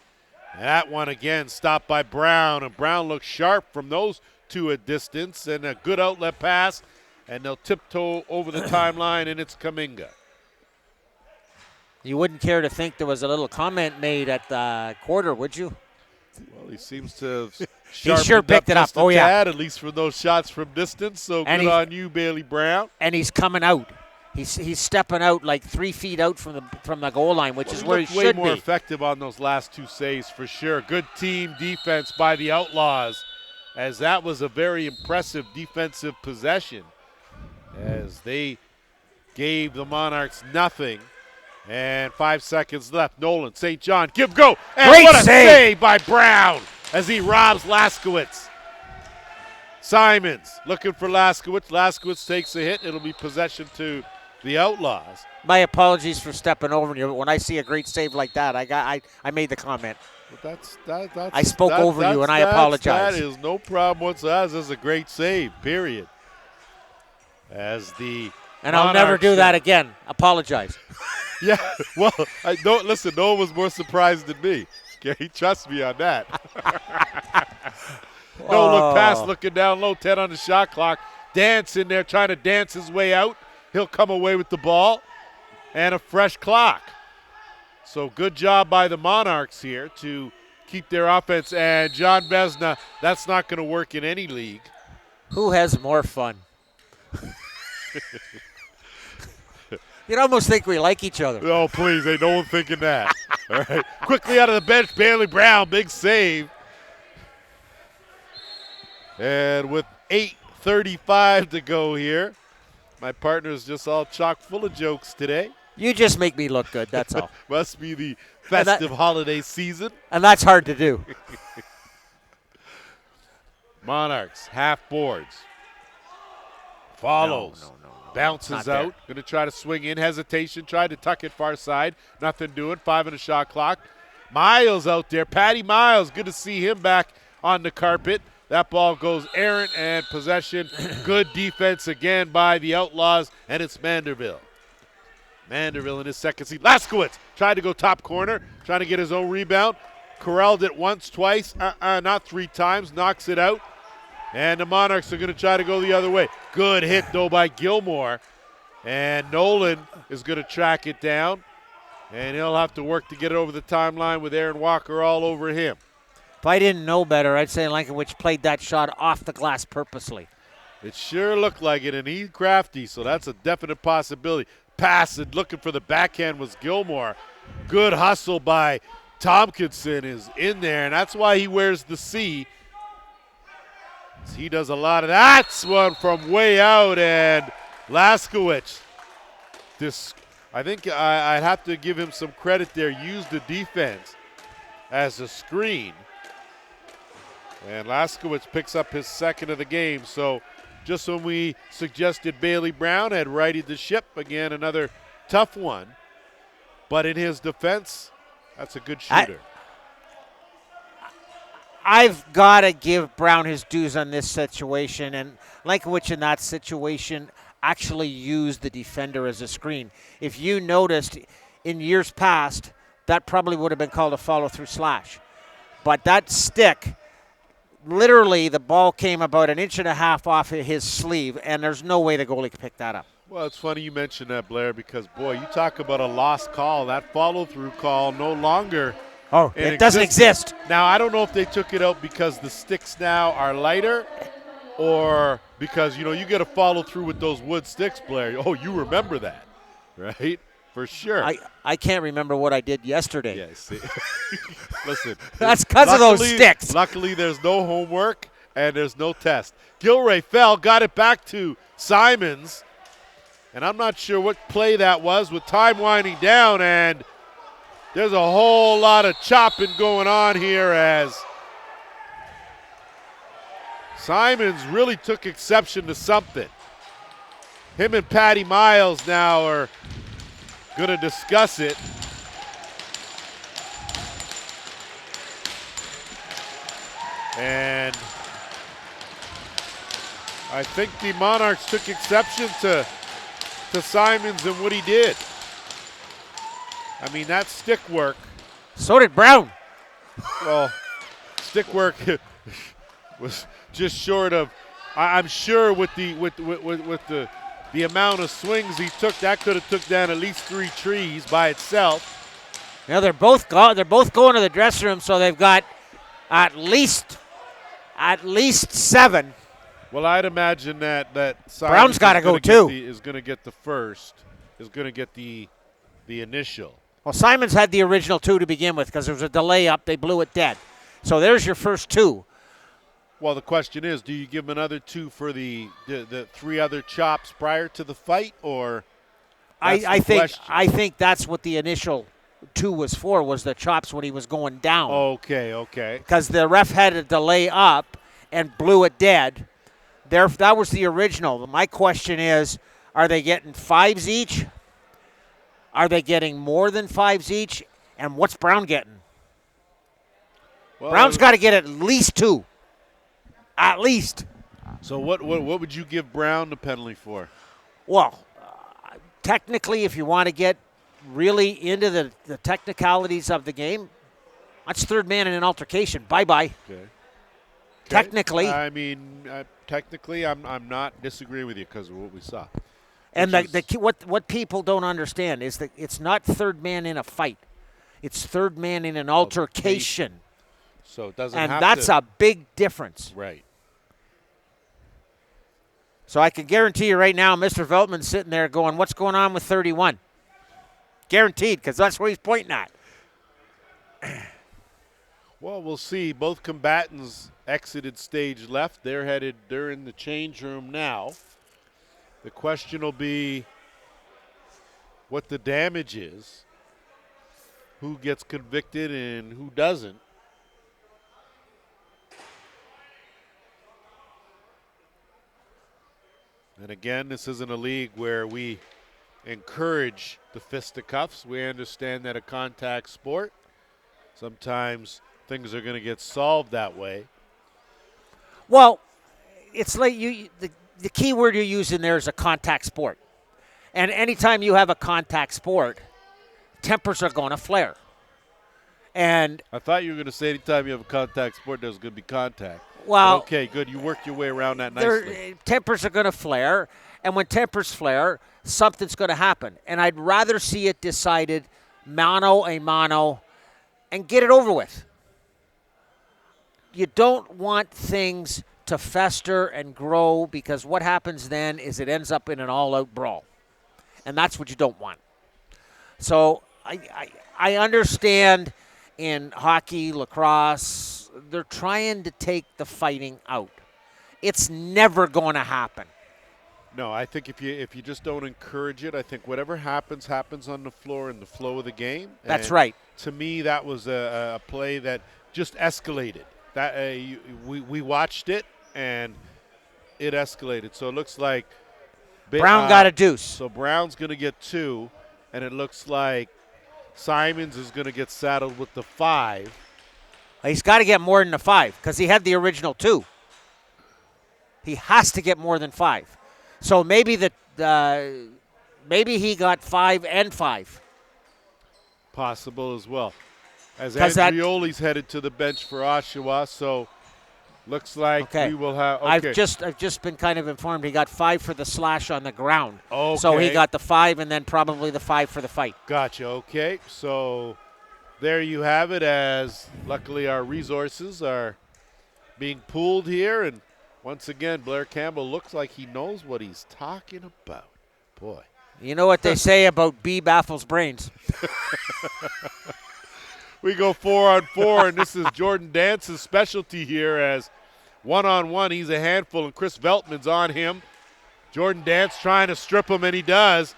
[SPEAKER 1] That one again stopped by Brown, and Brown looks sharp from those two at distance, and a good outlet pass, and they'll tiptoe over the timeline, and it's Kaminga.
[SPEAKER 2] You wouldn't care to think there was a little comment made at the quarter, would you?
[SPEAKER 1] Well, he seems to have
[SPEAKER 2] he sure picked it up.
[SPEAKER 1] Oh, yeah. At least for those shots from distance, so and good on you, Bailey Brown.
[SPEAKER 2] And he's coming out. He's stepping out like 3 feet out from the goal line, which is where he should be.
[SPEAKER 1] Way more effective on those last two saves for sure. Good team defense by the Outlaws, as that was a very impressive defensive possession, as they gave the Monarchs nothing. And 5 seconds left. Nolan, St. John, give go. And
[SPEAKER 2] great
[SPEAKER 1] what a
[SPEAKER 2] save
[SPEAKER 1] by Brown as he robs Laskowitz. Simons looking for Laskowitz. Laskowitz takes a hit. It'll be possession to the Outlaws.
[SPEAKER 2] My apologies for stepping over you. When I see a great save like that, I made the comment.
[SPEAKER 1] That's
[SPEAKER 2] I spoke over you, and I apologize.
[SPEAKER 1] That is no problem whatsoever. This is a great save, period. As the
[SPEAKER 2] And I'll never do that again. Apologize.
[SPEAKER 1] Yeah, well, listen, no one was more surprised than me. Okay, trust me on that. No-look pass, looking down low, 10 on the shot clock. Dance in there, trying to dance his way out. He'll come away with the ball. And a fresh clock. So good job by the Monarchs here to keep their offense. And John Besna, that's not going to work in any league.
[SPEAKER 2] Who has more fun? You'd almost think we like each other.
[SPEAKER 1] Oh, please, ain't no one thinking that. All right, quickly out of the bench, Bailey Brown, big save. And with 8:35 to go here, my partner's just all chock full of jokes today.
[SPEAKER 2] You just make me look good, that's all.
[SPEAKER 1] Must be the festive holiday season.
[SPEAKER 2] And that's hard to do.
[SPEAKER 1] Monarchs, half boards. Follows.
[SPEAKER 2] No.
[SPEAKER 1] Bounces out. Going to try to swing in. Hesitation. Tried to tuck it far side. Nothing doing. 5 on the shot clock. Miles out there. Patty Miles. Good to see him back on the carpet. That ball goes errant and possession. Good defense again by the Outlaws, and it's Manderville. Manderville in his second seat. Laskowitz tried to go top corner, trying to get his own rebound. Corralled it once, twice, not 3 times, knocks it out. And the Monarchs are going to try to go the other way. Good hit, though, by Gilmore. And Nolan is going to track it down. And he'll have to work to get it over the timeline with Aaron Walker all over him.
[SPEAKER 2] If I didn't know better, I'd say Lankowicz played that shot off the glass purposely.
[SPEAKER 1] It sure looked like it, and he's crafty, so that's a definite possibility. Pass and looking for the backhand was Gilmore. Good hustle by Tompkinson is in there, and that's why he wears the C. He does a lot of that. That's one from way out, and Laskowicz. I think I'd have to give him some credit there. Used the defense as a screen. And Laskowicz picks up his second of the game. So just when we suggested Bailey Brown had righted the ship, again, another tough one. But in his defense, that's a good shooter.
[SPEAKER 2] I've got to give Brown his dues on this situation. And Lankowicz in that situation actually used the defender as a screen. If you noticed in years past, that probably would have been called a follow-through slash. But that stick, literally the ball came about 1.5 inches off of his sleeve, and there's no way the goalie could pick that up.
[SPEAKER 1] Well, it's funny you mentioned that, Blair, because, boy, you talk about a lost call. That follow-through call no longer
[SPEAKER 2] it doesn't exist.
[SPEAKER 1] Now, I don't know if they took it out because the sticks now are lighter or because, you get to follow through with those wood sticks, Blair. Oh, you remember that, right? For sure.
[SPEAKER 2] I can't remember what I did yesterday.
[SPEAKER 1] Yeah, see. Listen.
[SPEAKER 2] That's because of those sticks.
[SPEAKER 1] Luckily, there's no homework and there's no test. Gilray fell, got it back to Simons. And I'm not sure what play that was with time winding down, and there's a whole lot of chopping going on here as Simons really took exception to something. Him and Patty Miles now are going to discuss it. And I think the Monarchs took exception to Simons and what he did. I mean, that's stick work.
[SPEAKER 2] So did Brown.
[SPEAKER 1] Well, stick work was just short of. I'm sure with the amount of swings he took, that could have took down at least 3 trees by itself.
[SPEAKER 2] Yeah, they're both going to the dressing room, so they've got at least 7.
[SPEAKER 1] Well, I'd imagine that Simons
[SPEAKER 2] Brown's got to go too.
[SPEAKER 1] Is going to get the first. Is going to get the initial.
[SPEAKER 2] Well, Simons had the original 2 to begin with because there was a delay up. They blew it dead. So there's your first 2.
[SPEAKER 1] Well, the question is, do you give him another 2 for the 3 other chops prior to the fight, or?
[SPEAKER 2] I think that's what the initial 2 was for, was the chops when he was going down.
[SPEAKER 1] Okay.
[SPEAKER 2] Because the ref had a delay up and blew it dead. That was the original. My question is, are they getting 5s each? Are they getting more than 5s each? And what's Brown getting? Well, Brown's got to get at least 2. At least.
[SPEAKER 1] So what would you give Brown the penalty for?
[SPEAKER 2] Well, technically, if you want to get really into the technicalities of the game, that's third man in an altercation. Bye-bye.
[SPEAKER 1] Okay.
[SPEAKER 2] Technically.
[SPEAKER 1] I mean, technically, I'm not disagreeing with you because of what we saw.
[SPEAKER 2] And what people don't understand is that it's not third man in a fight. It's third man in an altercation.
[SPEAKER 1] So it doesn't
[SPEAKER 2] and
[SPEAKER 1] have
[SPEAKER 2] that's
[SPEAKER 1] to.
[SPEAKER 2] A big difference.
[SPEAKER 1] Right.
[SPEAKER 2] So I can guarantee you right now, Mr. Veltman's sitting there going, what's going on with 31? Guaranteed, because that's where he's pointing at.
[SPEAKER 1] Well, we'll see. Both combatants exited stage left. They're in the change room now. The question will be what the damage is, who gets convicted and who doesn't. And again, this isn't a league where we encourage the fisticuffs. We understand that a contact sport, sometimes things are going to get solved that way.
[SPEAKER 2] Well, it's like the key word you're using there is a contact sport. And anytime you have a contact sport, tempers are going to flare. And
[SPEAKER 1] I thought you were going to say anytime you have a contact sport, there's going to be contact.
[SPEAKER 2] well,
[SPEAKER 1] But okay, good. You worked your way around that nicely.
[SPEAKER 2] tempers are going to flare. And when tempers flare, something's going to happen. And I'd rather see it decided mano a mano and get it over with. You don't want things to fester and grow, because what happens then is it ends up in an all-out brawl. And that's what you don't want. So I understand in hockey, lacrosse, they're trying to take the fighting out. It's never going to happen.
[SPEAKER 1] No, I think if you just don't encourage it, I think whatever happens on the floor in the flow of the game.
[SPEAKER 2] That's
[SPEAKER 1] And
[SPEAKER 2] right.
[SPEAKER 1] To me, that was a play that just escalated. That we watched it, and it escalated. So it looks like
[SPEAKER 2] Brown got a deuce.
[SPEAKER 1] So Brown's going to get 2, and it looks like Simons is going to get saddled with the 5.
[SPEAKER 2] He's got to get more than the 5 because he had the original 2. He has to get more than 5. So maybe maybe he got 5 and 5.
[SPEAKER 1] Possible as well. As
[SPEAKER 2] 'Cause
[SPEAKER 1] Andrioli's headed to the bench for Oshawa, so looks like we will have. Okay.
[SPEAKER 2] I've just been kind of informed he got 5 for the slash on the ground.
[SPEAKER 1] Okay.
[SPEAKER 2] So he got the 5 and then probably the 5 for the fight.
[SPEAKER 1] Gotcha. Okay. So there you have it. As luckily our resources are being pooled here, and once again Blair Campbell looks like he knows what he's talking about. Boy.
[SPEAKER 2] You know what they say about B baffles brains.
[SPEAKER 1] We go 4-on-4, and this is Jordan Dance's specialty here. As one-on-one, he's a handful, and Chris Veltman's on him. Jordan Dance trying to strip him, and he does.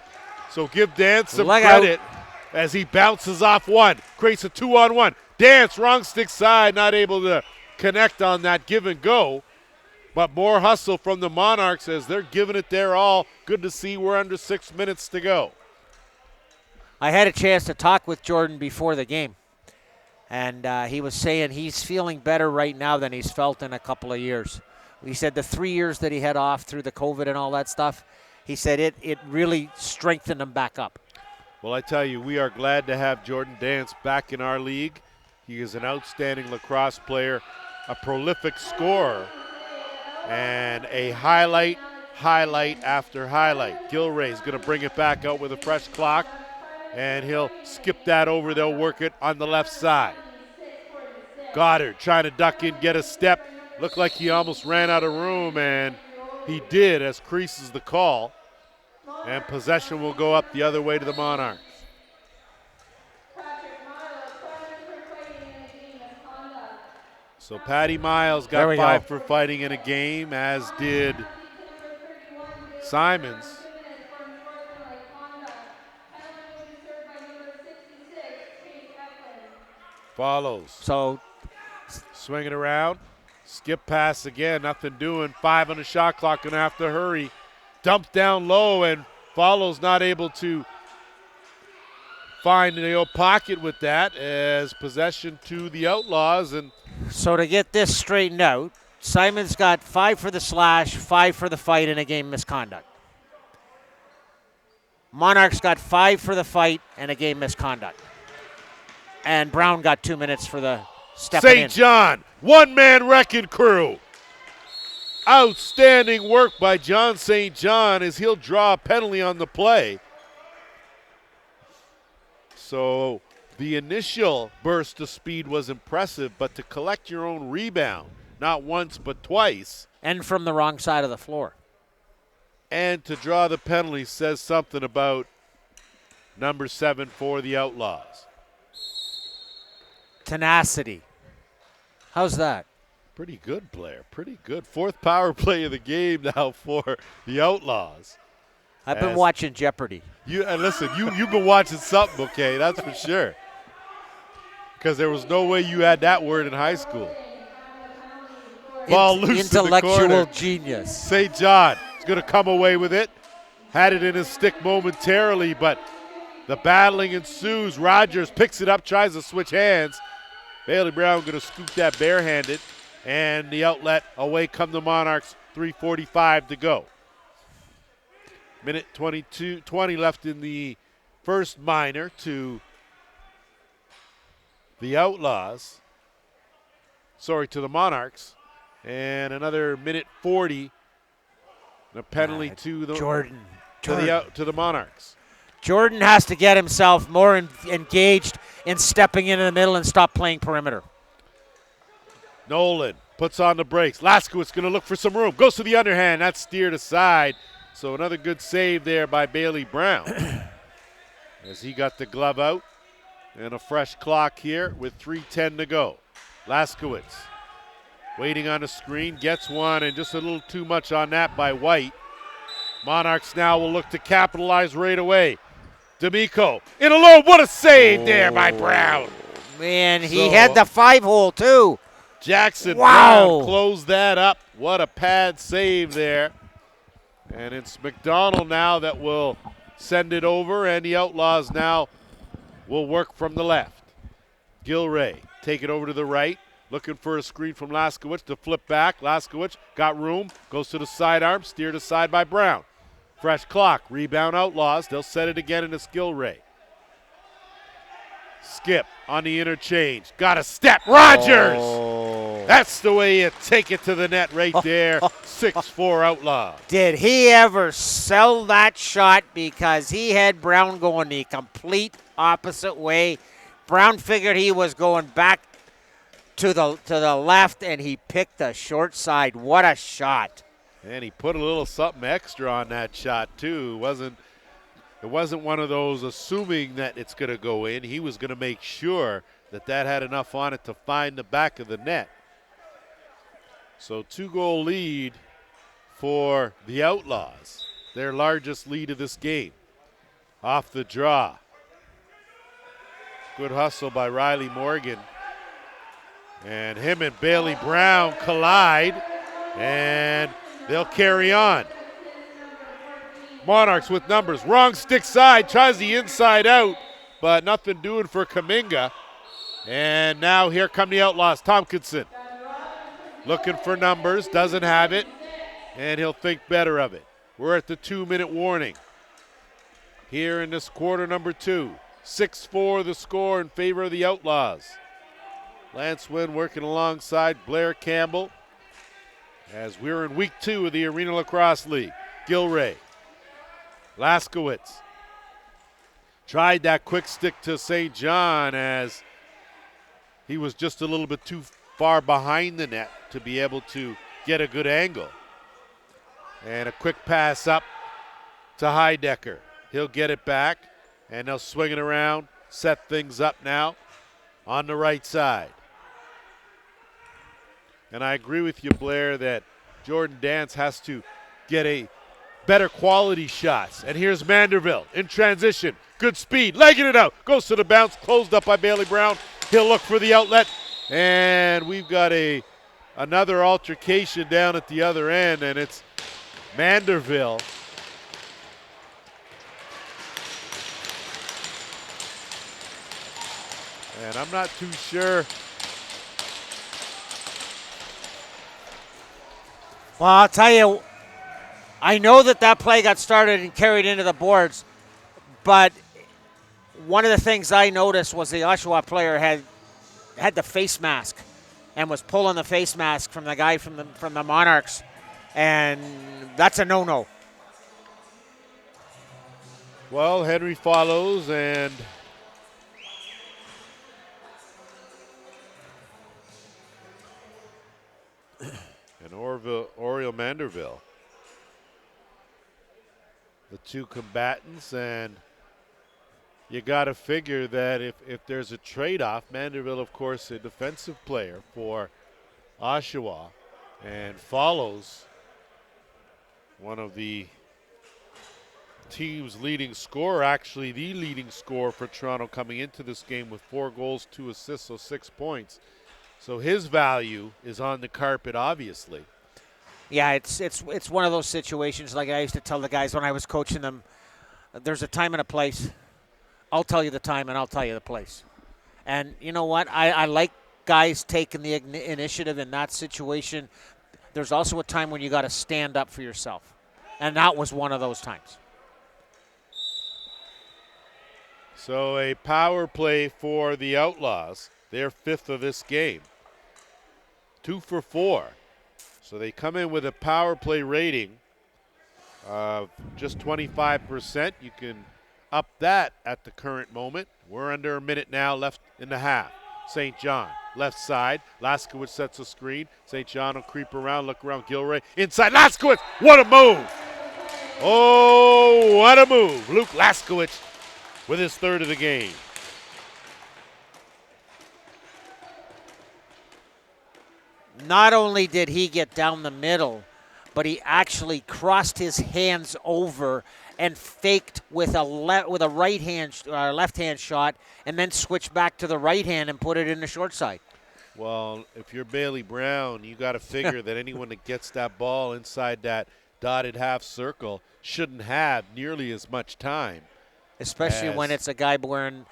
[SPEAKER 1] So give Dance some credit as he bounces off one, creates a 2-on-1. Dance, wrong stick side, not able to connect on that give and go. But more hustle from the Monarchs as they're giving it their all. Good to see we're under 6 minutes to go.
[SPEAKER 2] I had a chance to talk with Jordan before the game. And he was saying he's feeling better right now than he's felt in a couple of years. He said the 3 years that he had off through the COVID and all that stuff, he said it really strengthened him back up.
[SPEAKER 1] Well, I tell you, we are glad to have Jordan Dance back in our league. He is an outstanding lacrosse player, a prolific scorer, and a highlight after highlight. Gilray's going to bring it back out with a fresh clock, and he'll skip that over. They'll work it on the left side. Goddard trying to duck in, get a step. Looked like he almost ran out of room, and he did, as creases the call. And possession will go up the other way to the Monarchs. So Patty Miles got 5 for fighting in a game, as did Simons. Follows.
[SPEAKER 2] So
[SPEAKER 1] swing it around. Skip pass again. Nothing doing. 5 on the shot clock. Going to have to hurry. Dumped down low, and Follows not able to find the pocket with that, as possession to the Outlaws. And
[SPEAKER 2] so to get this straightened out, Simons got 5 for the slash, 5 for the fight, and a game misconduct. Monarchs got 5 for the fight and a game misconduct. And Brown got 2 minutes for the stepping in.
[SPEAKER 1] St. John, one-man wrecking crew. Outstanding work by John St. John as he'll draw a penalty on the play. So the initial burst of speed was impressive, but to collect your own rebound, not once but twice.
[SPEAKER 2] And from the wrong side of the floor.
[SPEAKER 1] And to draw the penalty says something about number 7 for the Outlaws.
[SPEAKER 2] Tenacity. How's that?
[SPEAKER 1] Pretty good, Blair. Pretty good. 4th power play of the game now for the Outlaws.
[SPEAKER 2] I've been watching Jeopardy.
[SPEAKER 1] And listen, you've been watching something, okay? That's for sure. Because there was no way you had that word in high school. Ball loose in the corner.
[SPEAKER 2] Intellectual genius.
[SPEAKER 1] St. John is going to come away with it. Had it in his stick momentarily, but the battling ensues. Rogers picks it up, tries to switch hands. Bailey Brown going to scoop that barehanded. And the outlet, away come the Monarchs, 3:45 to go. Minute 20 left in the first minor to the Outlaws. Sorry, to the Monarchs. And another minute 40. A penalty to the
[SPEAKER 2] Jordan.
[SPEAKER 1] To the Monarchs.
[SPEAKER 2] Jordan has to get himself more engaged in stepping into the middle and stop playing perimeter.
[SPEAKER 1] Nolan puts on the brakes. Laskowitz going to look for some room. Goes to the underhand. That's steered aside. So another good save there by Bailey Brown as he got the glove out. And a fresh clock here with 3:10 to go. Laskowitz waiting on the screen. Gets one, and just a little too much on that by White. Monarchs now will look to capitalize right away. D'Amico in a low. What a save there by Brown.
[SPEAKER 2] Man, he had the 5-hole too.
[SPEAKER 1] Jackson
[SPEAKER 2] Wow.
[SPEAKER 1] Brown closed that up. What a pad save there. And it's McDonald now that will send it over, and the Outlaws now will work from the left. Gilray take it over to the right, looking for a screen from Laskowitz to flip back. Laskowitz got room, goes to the sidearm, steered aside by Brown. Fresh clock, rebound Outlaws. They'll set it again into Gilray. Skip on the interchange. Got a step. Rogers! That's the way you take it to the net right there. 6-4 Outlaw.
[SPEAKER 2] Did he ever sell that shot, because he had Brown going the complete opposite way. Brown figured he was going back to the left, and he picked the short side. What a shot.
[SPEAKER 1] And he put a little something extra on that shot too. It wasn't one of those assuming that it's going to go in. He was going to make sure that had enough on it to find the back of the net. So 2-goal lead for the Outlaws, their largest lead of this game. Off the draw. Good hustle by Riley Morgan. And him and Bailey Brown collide, and they'll carry on. Monarchs with numbers. Wrong stick side, tries the inside out, but nothing doing for Kaminga. And now here come the Outlaws. Tompkinson looking for numbers, doesn't have it, and he'll think better of it. We're at the 2-minute warning here in this quarter number 2. 6-4 the score in favor of the Outlaws. Lance Wynn working alongside Blair Campbell as we're in week 2 of the Arena Lacrosse League. Gilray. Laskowitz tried that quick stick to St. John as he was just a little bit too far behind the net to be able to get a good angle. And a quick pass up to Heidecker. He'll get it back, and they'll swing it around, set things up now on the right side. And I agree with you, Blair, that Jordan Dance has to get a better quality shots. And here's Manderville in transition. Good speed, legging it out. Goes to the bounce, closed up by Bailey Brown. He'll look for the outlet. And we've got another altercation down at the other end, and it's Manderville. And I'm not too sure.
[SPEAKER 2] Well, I'll tell you, I know that play got started and carried into the boards, but one of the things I noticed was the Oshawa player had the face mask and was pulling the face mask from the guy from the Monarchs, and that's a no-no.
[SPEAKER 1] Well, Henry follows, and Oriel Manderville, the two combatants, and you got to figure that if there's a trade-off, Manderville, of course, a defensive player for Oshawa, and follows one of the team's leading scorer, actually the leading scorer for Toronto coming into this game with 4 goals, 2 assists, so 6 points. So his value is on the carpet, obviously.
[SPEAKER 2] Yeah, it's one of those situations, like I used to tell the guys when I was coaching them, there's a time and a place. I'll tell you the time and I'll tell you the place. And you know what? I like guys taking the initiative in that situation. There's also a time when you got to stand up for yourself. And that was one of those times.
[SPEAKER 1] So a power play for the Outlaws, their 5th of this game. 2 for 4. So they come in with a power play rating of just 25%. You can up that at the current moment. We're under a minute now left in the half. St. John, left side. Laskowitz sets a screen. St. John will creep around, look around. Gilray inside. Laskowitz, what a move! Oh, what a move. Luke Laskowitz with his 3rd of the game.
[SPEAKER 2] Not only did he get down the middle, but he actually crossed his hands over and faked with a left hand shot, and then switched back to the right hand and put it in the short side.
[SPEAKER 1] Well, if you're Bailey Brown, you got to figure that anyone that gets that ball inside that dotted half circle shouldn't have nearly as much time.
[SPEAKER 2] Especially when it's a guy wearing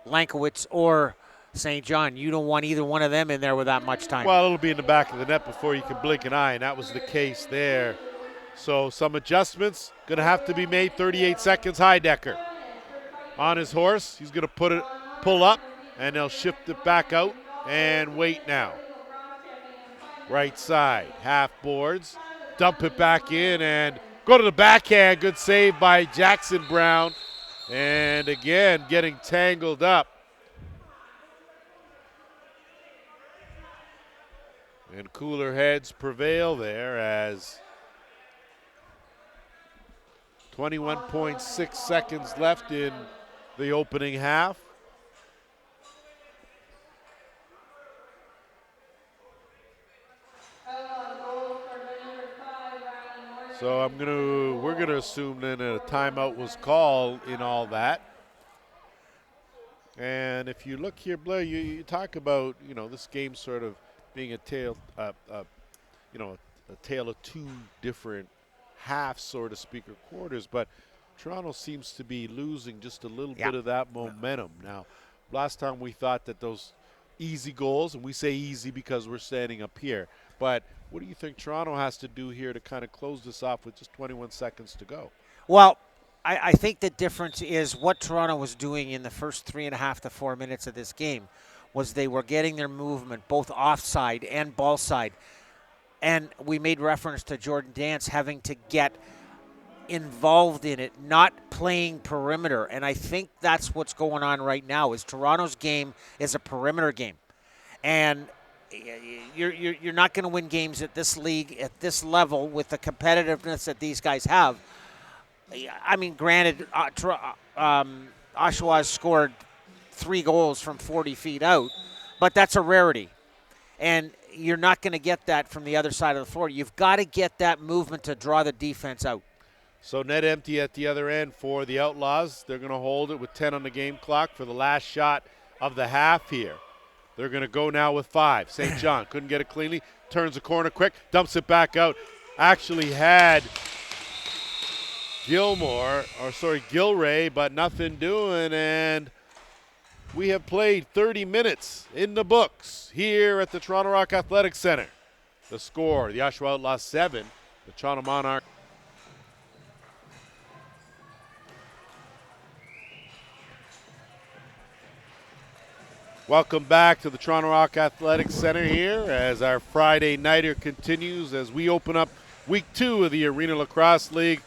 [SPEAKER 2] Lankowitz or St. John. You don't want either one of them in there with that much time.
[SPEAKER 1] Well, it'll be in the back of the net before you can blink an eye, and that was the case there. So some adjustments going to have to be made. 38 seconds. Heidecker on his horse. He's going to pull up, and they'll shift it back out and wait now. Right side, half boards. Dump it back in and go to the backhand. Good save by Jackson Brown. And again, getting tangled up. And cooler heads prevail there as 21.6 seconds left in the opening half. So we're gonna assume then a timeout was called in all that. And if you look here, Blair, you talk about, this game sort of being a tale of two different halves, so to speak, or quarters, but Toronto seems to be losing just a little bit of that momentum. Now, last time we thought that those easy goals, and we say easy because we're standing up here, but what do you think Toronto has to do here to kind of close this off with just 21 seconds to go?
[SPEAKER 2] Well, I think the difference is what Toronto was doing in the first 3.5 to 4 minutes of this game was they were getting their movement both offside and ball side. And we made reference to Jordan Dance having to get involved in it, not playing perimeter. And I think that's what's going on right now is Toronto's game is a perimeter game. And you're not going to win games at this league, at this level, with the competitiveness that these guys have. I mean, granted, Oshawa scored 3 goals from 40 feet out, but that's a rarity. And you're not going to get that from the other side of the floor. You've got to get that movement to draw the defense out.
[SPEAKER 1] So net empty at the other end for the Outlaws. They're going to hold it with 10 on the game clock for the last shot of the half here. They're going to go now with 5. St. John couldn't get it cleanly. Turns the corner quick, dumps it back out. Actually had Gilray, but nothing doing, and we have played 30 minutes in the books here at the Toronto Rock Athletic Center. The score, the Oshawa Outlaws 7, the Toronto Monarchs. Welcome back to the Toronto Rock Athletic Center here as our Friday Nighter continues as we open up week 2 of the Arena Lacrosse League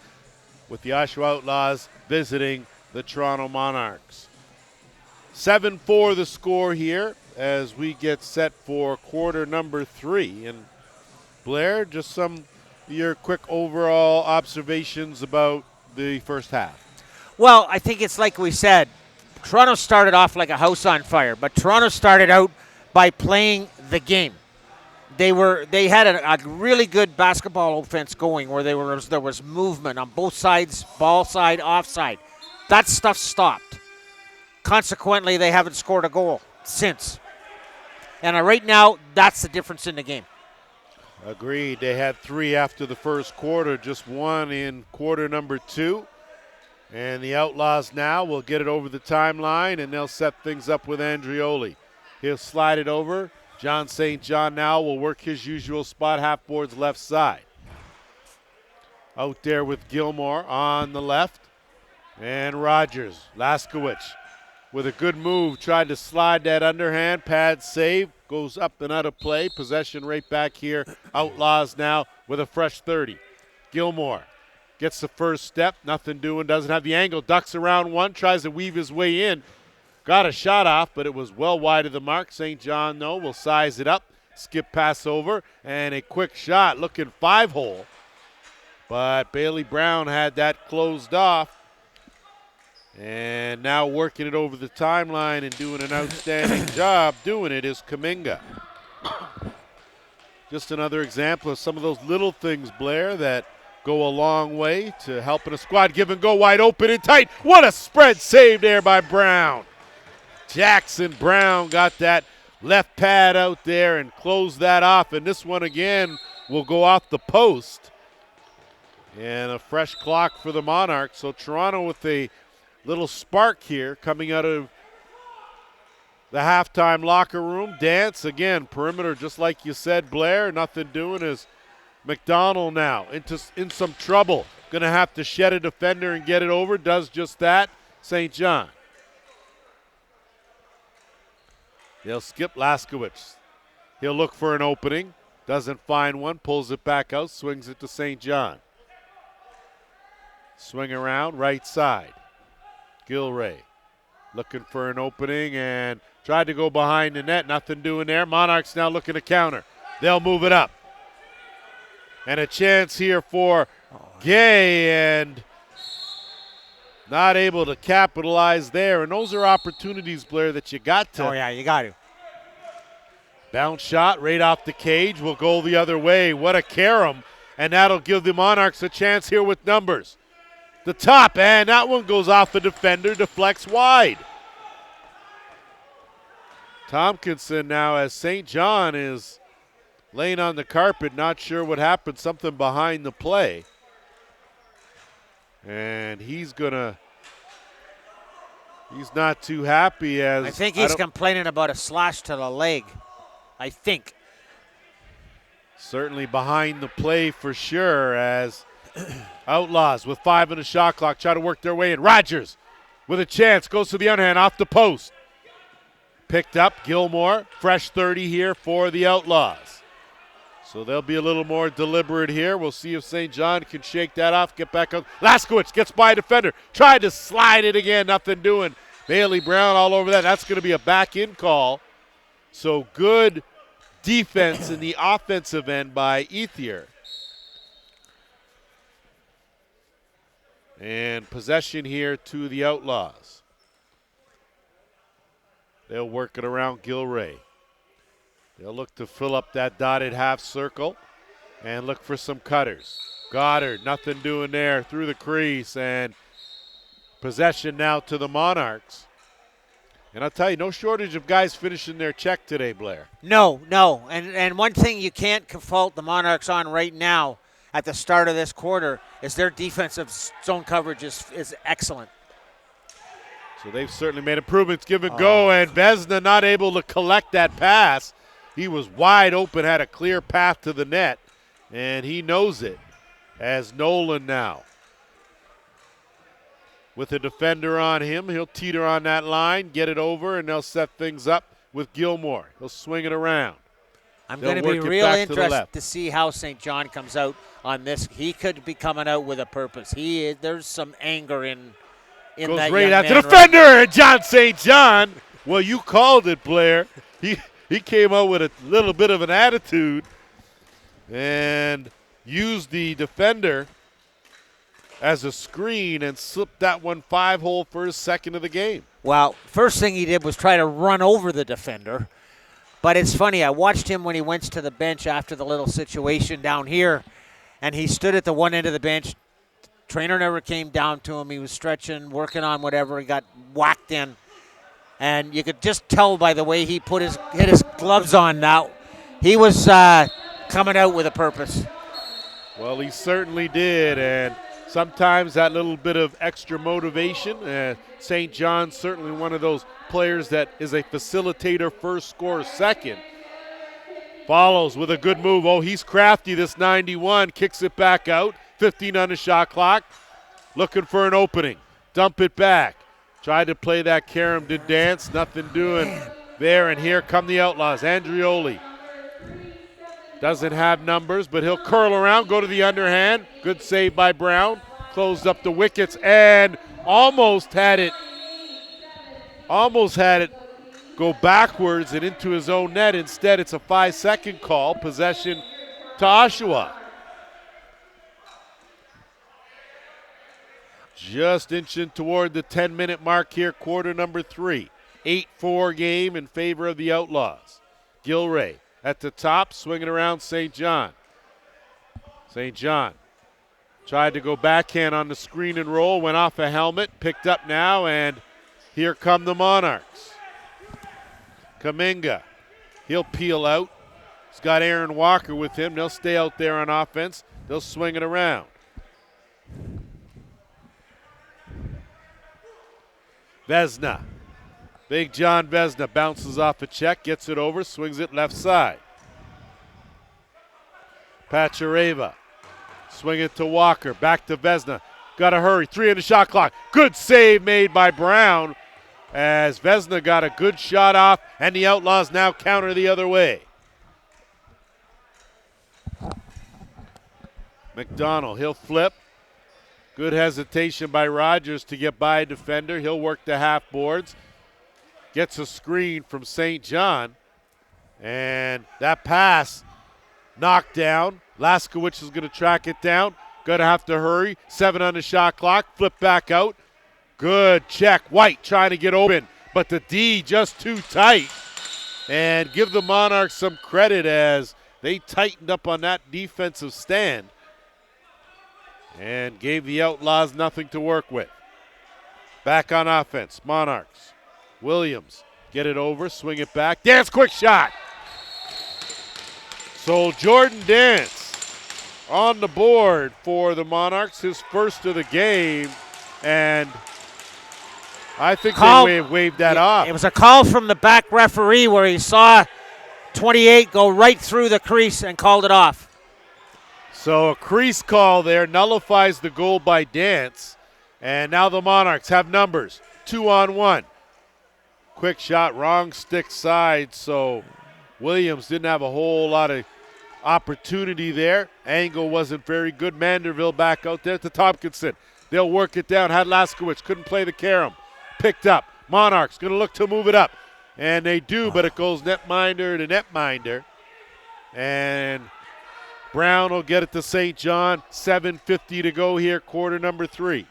[SPEAKER 1] with the Oshawa Outlaws visiting the Toronto Monarchs. 7-4 the score here as we get set for quarter number 3. And Blair, just some of your quick overall observations about the first half.
[SPEAKER 2] Well, I think it's like we said, Toronto started off like a house on fire, but Toronto started out by playing the game. They had a really good basketball offense going where there was movement on both sides, ball side, offside. That stuff stopped. Consequently, they haven't scored a goal since. And right now, that's the difference in the game.
[SPEAKER 1] Agreed. They had 3 after the first quarter, just 1 in quarter number 2. And the Outlaws now will get it over the timeline, and they'll set things up with Andrioli. He'll slide it over. John St. John now will work his usual spot, half boards left side. Out there with Gilmore on the left. And Rogers, Laskowitz with a good move, tried to slide that underhand, pad save, goes up and out of play. Possession right back here. Outlaws now with a fresh 30. Gilmore gets the first step, nothing doing, doesn't have the angle, ducks around one, tries to weave his way in. Got a shot off, but it was well wide of the mark. St. John, though, will size it up, skip pass over, and a quick shot, looking 5-hole. But Bailey Brown had that closed off. And now working it over the timeline and doing an outstanding job doing it is Kuminga. Just another example of some of those little things, Blair, that go a long way to helping a squad give and go wide open and tight. What a spread save there by Brown. Jackson Brown got that left pad out there and closed that off. And this one again will go off the post. And a fresh clock for the Monarchs. So Toronto with a little spark here coming out of the halftime locker room. Dance again, perimeter just like you said, Blair. Nothing doing is McDonald now in some trouble. Going to have to shed a defender and get it over. Does just that. St. John. They'll skip Laskowitz. He'll look for an opening. Doesn't find one. Pulls it back out. Swings it to St. John. Swing around right side. Gilray looking for an opening and tried to go behind the net. Nothing doing there. Monarchs now looking to counter. They'll move it up. And a chance here for Gay, and not able to capitalize there. And those are opportunities, Blair, that you got to.
[SPEAKER 2] Oh, yeah, you got to.
[SPEAKER 1] Bounce shot right off the cage will go the other way. What a carom. And that'll give the Monarchs a chance here with numbers. The top, and that one goes off the defender, deflects wide. Tompkinson now, as St. John is laying on the carpet, not sure what happened, something behind the play. And he's not too happy as.
[SPEAKER 2] I think he's complaining about a slash to the leg. I think.
[SPEAKER 1] Certainly behind the play for sure, as Outlaws with 5 on the shot clock try to work their way in. Rogers with a chance, goes to the underhand off the post. Picked up, Gilmore, fresh 30 here for the Outlaws. So they'll be a little more deliberate here. We'll see if St. John can shake that off, get back up. Laskowitz gets by a defender, tried to slide it again, nothing doing. Bailey Brown all over that. That's going to be a back-in call. So good defense in the offensive end by Ethier. And possession here to the Outlaws. They'll work it around Gilray. They'll look to fill up that dotted half circle and look for some cutters. Goddard, nothing doing there through the crease, and possession now to the Monarchs. And I'll tell you, no shortage of guys finishing their check today, Blair.
[SPEAKER 2] No. And one thing you can't fault the Monarchs on right now at the start of this quarter is their defensive zone coverage is excellent.
[SPEAKER 1] So they've certainly made improvements. Give and go, and Vesna not able to collect that pass. He was wide open, had a clear path to the net, and he knows it as Nolan now. With a defender on him, he'll teeter on that line, get it over, and they'll set things up with Gilmore. He'll swing it around.
[SPEAKER 2] I'm going to be real interested to see how St. John comes out on this. He could be coming out with a purpose. There's some anger in
[SPEAKER 1] goes
[SPEAKER 2] that
[SPEAKER 1] right
[SPEAKER 2] young
[SPEAKER 1] at the
[SPEAKER 2] man
[SPEAKER 1] defender, and John St. John. Well, you called it, Blair. He came out with a little bit of an attitude and used the defender as a screen and slipped that one 5-hole for his second of the game.
[SPEAKER 2] Well, first thing he did was try to run over the defender. But it's funny, I watched him when he went to the bench after the little situation down here, and he stood at the one end of the bench. Trainer never came down to him. He was stretching, working on whatever. He got whacked in. And you could just tell by the way he hit his gloves on now. He was coming out with a purpose.
[SPEAKER 1] Well, he certainly did, and sometimes that little bit of extra motivation. St. John's certainly one of those players that is a facilitator first, scorer second. Follows with a good move. Oh, he's crafty, this 91. Kicks it back out. 15 on the shot clock. Looking for an opening. Dump it back. Tried to play that carom to Dance. Nothing doing there. And here come the Outlaws. Andrioli doesn't have numbers, but he'll curl around, go to the underhand. Good save by Brown. Closed up the wickets and almost had it go backwards and into his own net. Instead, it's a 5-second call. Possession to Oshawa. Just inching toward the 10-minute mark here, quarter number 3. 8-4 game in favor of the Outlaws. Gilray at the top, swinging around St. John. St. John tried to go backhand on the screen and roll, went off a helmet, picked up now, and here come the Monarchs. Kaminga, he'll peel out. He's got Aaron Walker with him. They'll stay out there on offense. They'll swing it around. Vesna. Big John Vesna bounces off a check, gets it over, swings it left side. Pachareva. Swing it to Walker. Back to Vesna. Got to hurry. 3 in the shot clock. Good save made by Brown as Vesna got a good shot off, and the Outlaws now counter the other way. McDonald, he'll flip. Good hesitation by Rogers to get by a defender. He'll work the half boards. Gets a screen from St. John. And that pass knocked down. Laskowicz is going to track it down. Going to have to hurry. 7 on the shot clock. Flip back out. Good check. White trying to get open, but the D just too tight. And give the Monarchs some credit as they tightened up on that defensive stand and gave the Outlaws nothing to work with. Back on offense, Monarchs. Williams, get it over, swing it back. Dance, quick shot. So Jordan Dance on the board for the Monarchs, his first of the game, and I think they waved that off.
[SPEAKER 2] It was a call from the back referee where he saw 28 go right through the crease and called it off.
[SPEAKER 1] So a crease call there nullifies the goal by Dance. And now the Monarchs have numbers. 2-on-1. Quick shot, wrong stick side. So Williams didn't have a whole lot of opportunity there. Angle wasn't very good. Manderville back out there to Tompkinson. They'll work it down. Had Laskowicz. Couldn't play the carom. Picked up. Monarchs going to look to move it up. And they do, but it goes netminder to netminder. And Brown will get it to St. John. 7:50 to go here, quarter number 3.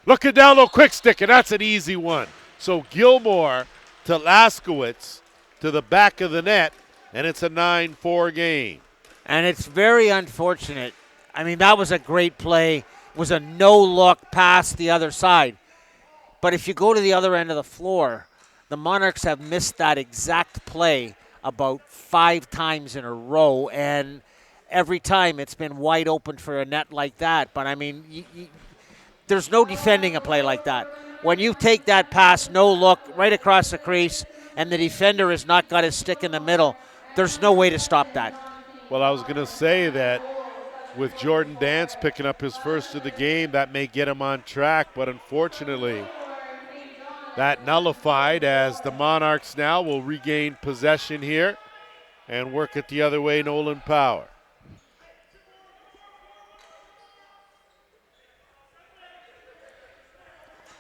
[SPEAKER 1] Looking down low, quick stick, and that's an easy one. So Gilmore to Laskowicz to the back of the net, and it's a 9-4 game.
[SPEAKER 2] And it's very unfortunate. I mean, that was a great play. It was a no-look pass the other side. But if you go to the other end of the floor, the Monarchs have missed that exact play about 5 times in a row, and every time it's been wide open for a net like that. But, I mean, there's no defending a play like that. When you take that pass, no look, right across the crease, and the defender has not got his stick in the middle, there's no way to stop that.
[SPEAKER 1] Well, I was going to say that with Jordan Dance picking up his first of the game, that may get him on track, but unfortunately that nullified as the Monarchs now will regain possession here and work it the other way, Nolan Power.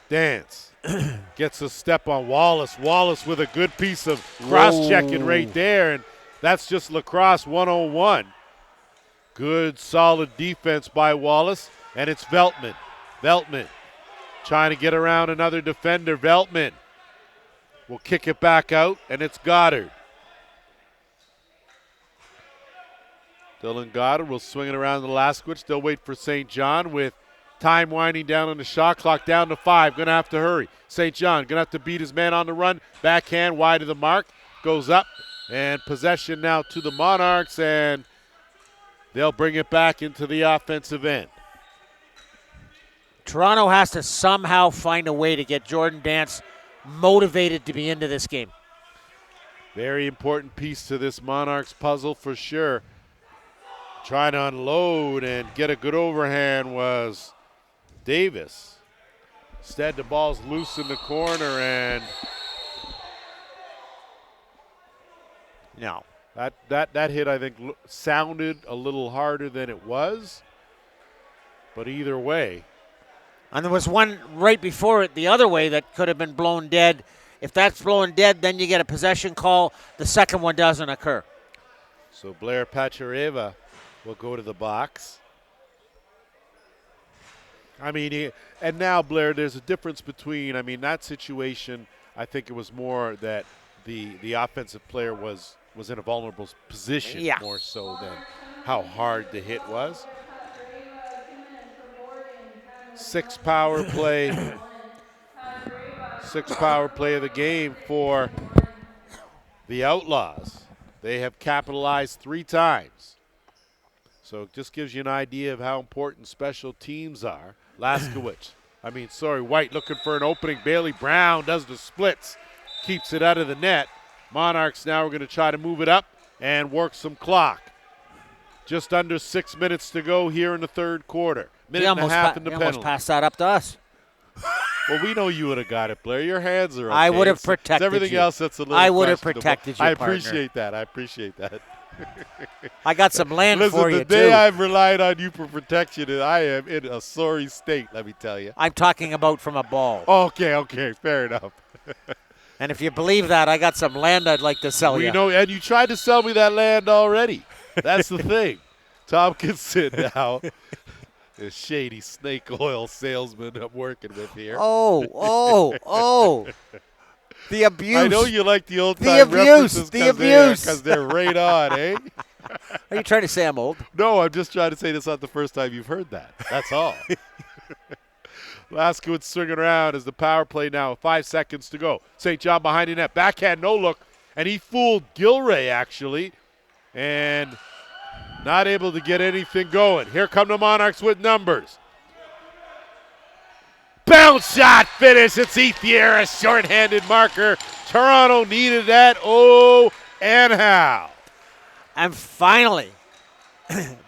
[SPEAKER 1] Dance gets a step on Wallace. Wallace with a good piece of cross-checking right there, and that's just lacrosse 101. Good, solid defense by Wallace, and it's Veltman. Veltman trying to get around another defender. Veltman will kick it back out, and it's Goddard. Dylan Goddard will swing it around the Laskowicz. They'll wait for St. John with time winding down on the shot clock, down to 5. Going to have to hurry. St. John going to have to beat his man on the run. Backhand wide of the mark. Goes up. And possession now to the Monarchs. And they'll bring it back into the offensive end.
[SPEAKER 2] Toronto has to somehow find a way to get Jordan Dance motivated to be into this game.
[SPEAKER 1] Very important piece to this Monarchs puzzle for sure. Trying to unload and get a good overhand was Davis. Instead, the ball's loose in the corner, and
[SPEAKER 2] No.
[SPEAKER 1] that hit, I think, sounded a little harder than it was. But either way.
[SPEAKER 2] And there was one right before it the other way that could have been blown dead. If that's blown dead, then you get a possession call. The second one doesn't occur.
[SPEAKER 1] So Blair Pachareva will go to the box. I mean, and now, Blair, there's a difference between, that situation, I think it was more that the offensive player was in a vulnerable position more so than how hard the hit was. 6 power play. 6 power play of the game for the Outlaws. They have capitalized 3 times. So it just gives you an idea of how important special teams are. White looking for an opening. Bailey Brown does the splits, keeps it out of the net. Monarchs now are going to try to move it up and work some clock. Just under 6 minutes to go here in the third quarter. Minute and a half in the penalty.
[SPEAKER 2] Almost passed that up to us.
[SPEAKER 1] Well, we know you would have got it, Blair. Your hands are okay.
[SPEAKER 2] I would have protected
[SPEAKER 1] it's everything
[SPEAKER 2] you.
[SPEAKER 1] else that's a little
[SPEAKER 2] I would have
[SPEAKER 1] questionable.
[SPEAKER 2] protected you,
[SPEAKER 1] I
[SPEAKER 2] partner.
[SPEAKER 1] appreciate that.
[SPEAKER 2] I got some land for you,
[SPEAKER 1] Listen, the day
[SPEAKER 2] too.
[SPEAKER 1] I've relied on you for protection, I am in a sorry state, let me tell you.
[SPEAKER 2] I'm talking about from a ball.
[SPEAKER 1] Okay, fair enough.
[SPEAKER 2] And if you believe that, I got some land I'd like to sell you.
[SPEAKER 1] We know, and you tried to sell me that land already. That's the thing. Tompkinson now. The shady snake oil salesman I'm working with here.
[SPEAKER 2] Oh. The abuse.
[SPEAKER 1] I know you like the old-time references because they're right on, eh?
[SPEAKER 2] Are you trying to say I'm old?
[SPEAKER 1] No, I'm just trying to say that's not the first time you've heard that. That's all. Laskowitz swinging around as the power play now. 5 seconds to go. St. John behind the net. Backhand, no look. And he fooled Gilray, actually. And not able to get anything going. Here come the Monarchs with numbers. Bounce shot finish. It's Ethier, a shorthanded marker. Toronto needed that. Oh, and how.
[SPEAKER 2] And finally,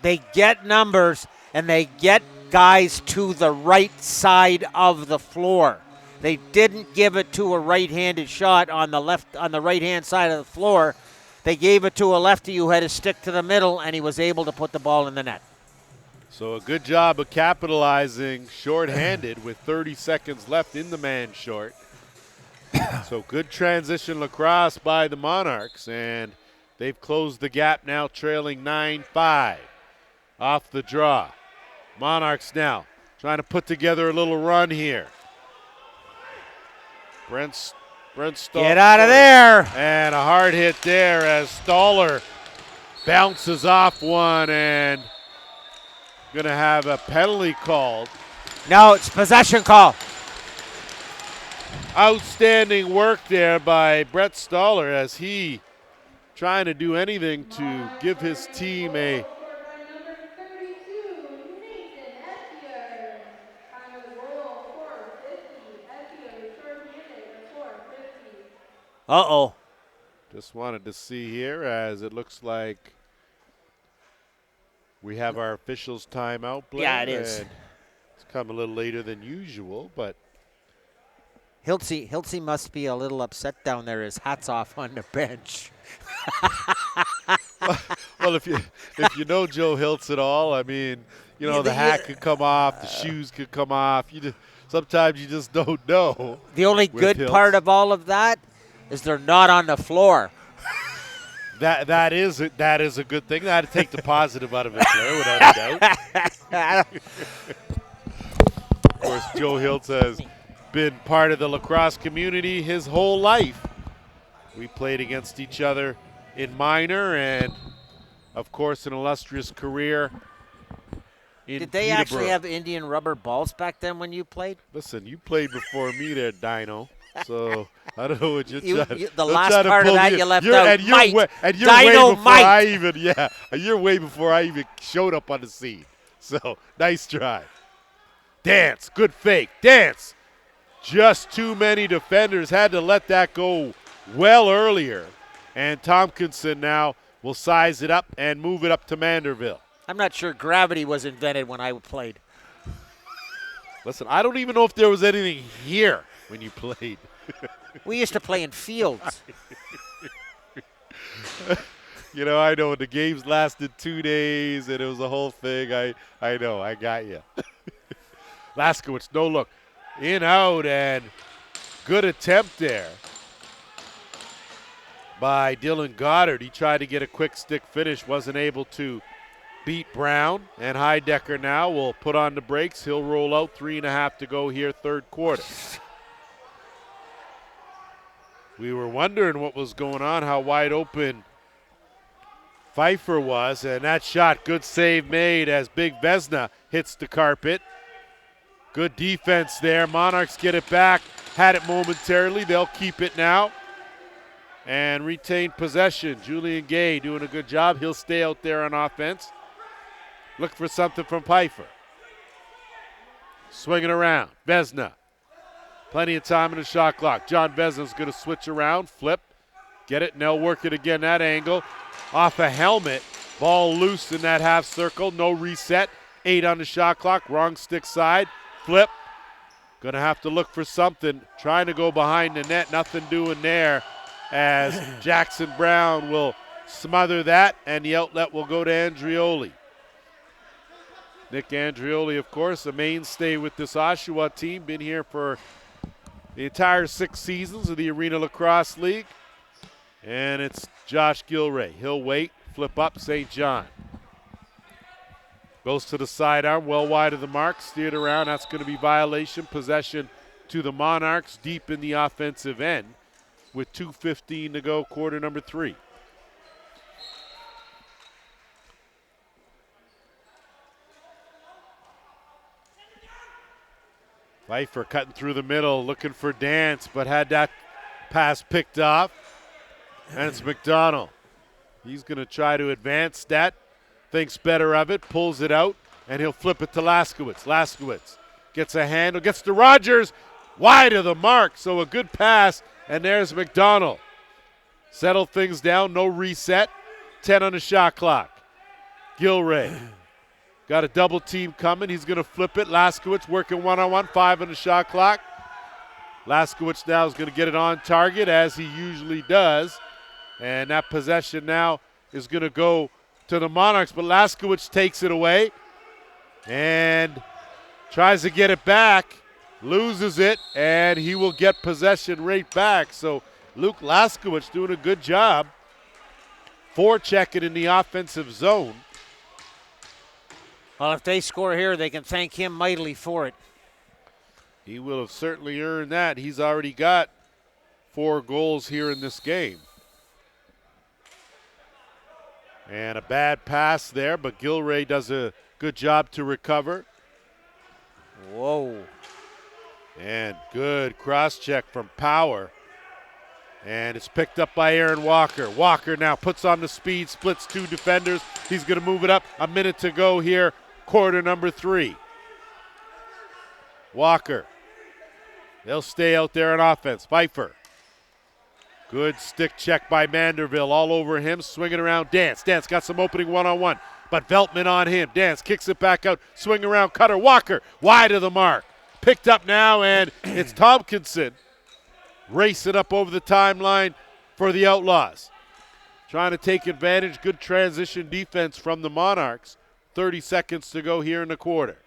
[SPEAKER 2] they get numbers and they get guys to the right side of the floor. They didn't give it to a right-handed shot on the right-hand side of the floor. They gave it to a lefty who had to stick to the middle, and he was able to put the ball in the net.
[SPEAKER 1] So a good job of capitalizing shorthanded with 30 seconds left in the man short. So good transition lacrosse by the Monarchs, and they've closed the gap now, trailing 9-5 off the draw. Monarchs now trying to put together a little run here. Brent Stoller.
[SPEAKER 2] Get out of there.
[SPEAKER 1] And a hard hit there as Stoller bounces off one and going to have a penalty called.
[SPEAKER 2] No, it's possession call.
[SPEAKER 1] Outstanding work there by Brett Stoller as he trying to do anything to give his team a
[SPEAKER 2] Uh-oh.
[SPEAKER 1] Just wanted to see here as it looks like we have our officials timeout. Blair,
[SPEAKER 2] yeah, it is.
[SPEAKER 1] And it's come a little later than usual, but
[SPEAKER 2] Hiltzy must be a little upset down there. His hat's off on the bench.
[SPEAKER 1] well, if you know Joe Hiltz at all, I mean, the hat could come off, the shoes could come off. Sometimes you just don't know.
[SPEAKER 2] The only good
[SPEAKER 1] Hiltz.
[SPEAKER 2] part of all of that is they're not on the floor.
[SPEAKER 1] That is a good thing. I'd take the positive out of it, Blair, without a doubt. Of course, Joe Hiltz has been part of the lacrosse community his whole life. We played against each other in minor and, of course, an illustrious career in
[SPEAKER 2] Did they
[SPEAKER 1] Peterborough.
[SPEAKER 2] actually have Indian rubber balls back then when you played?
[SPEAKER 1] Listen, you played before me there, Dino. So I don't know what you're trying.
[SPEAKER 2] The last part of that you left out.
[SPEAKER 1] And you're way before I even showed up on the scene. So nice try. Dance, good fake, dance. Just too many defenders had to let that go well earlier. And Tompkinson now will size it up and move it up to Manderville.
[SPEAKER 2] I'm not sure gravity was invented when I played.
[SPEAKER 1] Listen, I don't even know if there was anything here when you played.
[SPEAKER 2] We used to play in fields.
[SPEAKER 1] You know, I know the games lasted 2 days and it was a whole thing. I know, I got you. Laskowitz, no look. In, out, and good attempt there by Dylan Goddard. He tried to get a quick stick finish, wasn't able to beat Brown. And Heidecker now will put on the brakes. He'll roll out, 3.5 to go here, third quarter. We were wondering what was going on, how wide open Pfeiffer was, and that shot, good save made as Big Vesna hits the carpet. Good defense there. Monarchs get it back. Had it momentarily. They'll keep it now and retain possession. Julian Gay doing a good job. He'll stay out there on offense. Look for something from Pfeiffer. Swinging around. Vesna. Plenty of time in the shot clock. John Vesna's going to switch around, flip, get it, and they'll work it again that angle. Off a helmet. Ball loose in that half circle. No reset. 8 on the shot clock. Wrong stick side. Flip. Going to have to look for something. Trying to go behind the net. Nothing doing there as Jackson Brown will smother that, and the outlet will go to Andrioli. Nick Andrioli, of course, a mainstay with this Oshawa team. Been here for the entire 6 seasons of the Arena Lacrosse League. And it's Josh Gilray. He'll wait, flip up, St. John. Goes to the sidearm, well wide of the mark, steered around. That's going to be violation. Possession to the Monarchs deep in the offensive end with 2:15 to go, quarter number 3. Pfeiffer cutting through the middle, looking for Dance, but had that pass picked off. And it's McDonald. He's going to try to advance that. Thinks better of it, pulls it out, and he'll flip it to Laskowitz. Laskowitz gets a handle, gets to Rogers, wide of the mark. So a good pass, and there's McDonald. Settle things down, no reset. 10 on the shot clock. Gilray. Got a double team coming. He's going to flip it. Laskowitz working one-on-one, 5 on the shot clock. Laskowitz now is going to get it on target, as he usually does. And that possession now is going to go to the Monarchs, but Laskowitz takes it away and tries to get it back, loses it, and he will get possession right back. So Luke Laskowitz doing a good job forechecking in the offensive zone.
[SPEAKER 2] Well, if they score here, they can thank him mightily for it.
[SPEAKER 1] He will have certainly earned that. He's already got 4 goals here in this game. And a bad pass there, but Gilray does a good job to recover.
[SPEAKER 2] Whoa.
[SPEAKER 1] And good cross-check from Power. And it's picked up by Aaron Walker. Walker now puts on the speed, splits 2 defenders. He's going to move it up. A minute to go here, quarter number 3. Walker. They'll stay out there on offense. Pfeiffer. Good stick check by Manderville, all over him, swinging around Dance. Dance got some opening one-on-one, but Veltman on him. Dance kicks it back out, swing around Cutter. Walker, wide of the mark. Picked up now, and it's Tompkinson racing up over the timeline for the Outlaws. Trying to take advantage, good transition defense from the Monarchs. 30 seconds to go here in the quarter.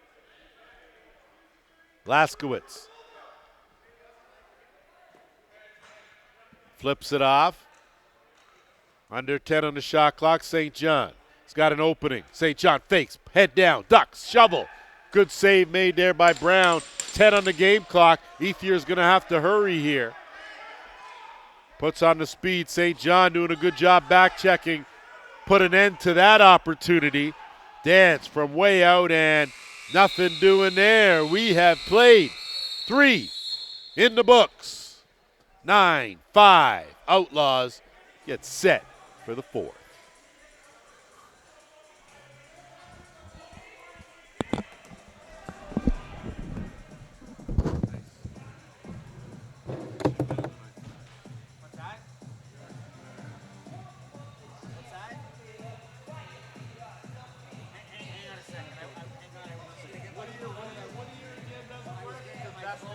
[SPEAKER 1] Laskowitz. Flips it off. Under 10 on the shot clock, St. John. He's got an opening. St. John fakes, head down, ducks, shovel. Good save made there by Brown. 10 on the game clock. Ethier's going to have to hurry here. Puts on the speed. St. John doing a good job back checking. Put an end to that opportunity. Dance from way out, and nothing doing there. We have played 3 in the books. 9-5. Outlaws get set for the 4th.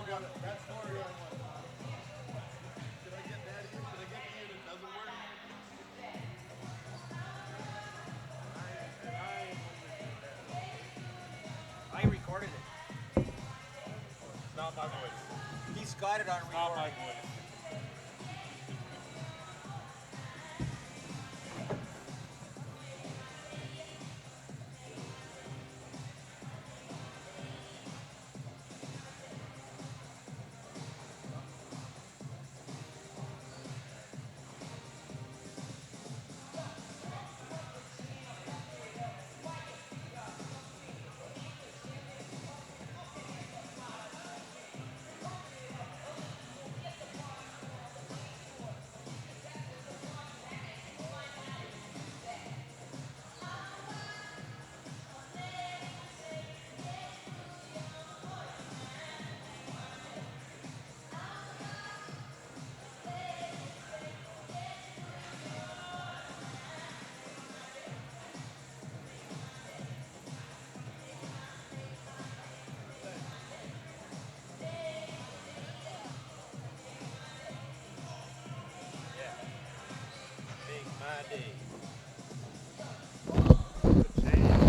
[SPEAKER 2] I recorded it.
[SPEAKER 4] Not my voice.
[SPEAKER 2] He's got it on
[SPEAKER 4] Not my
[SPEAKER 2] recording.
[SPEAKER 4] voice.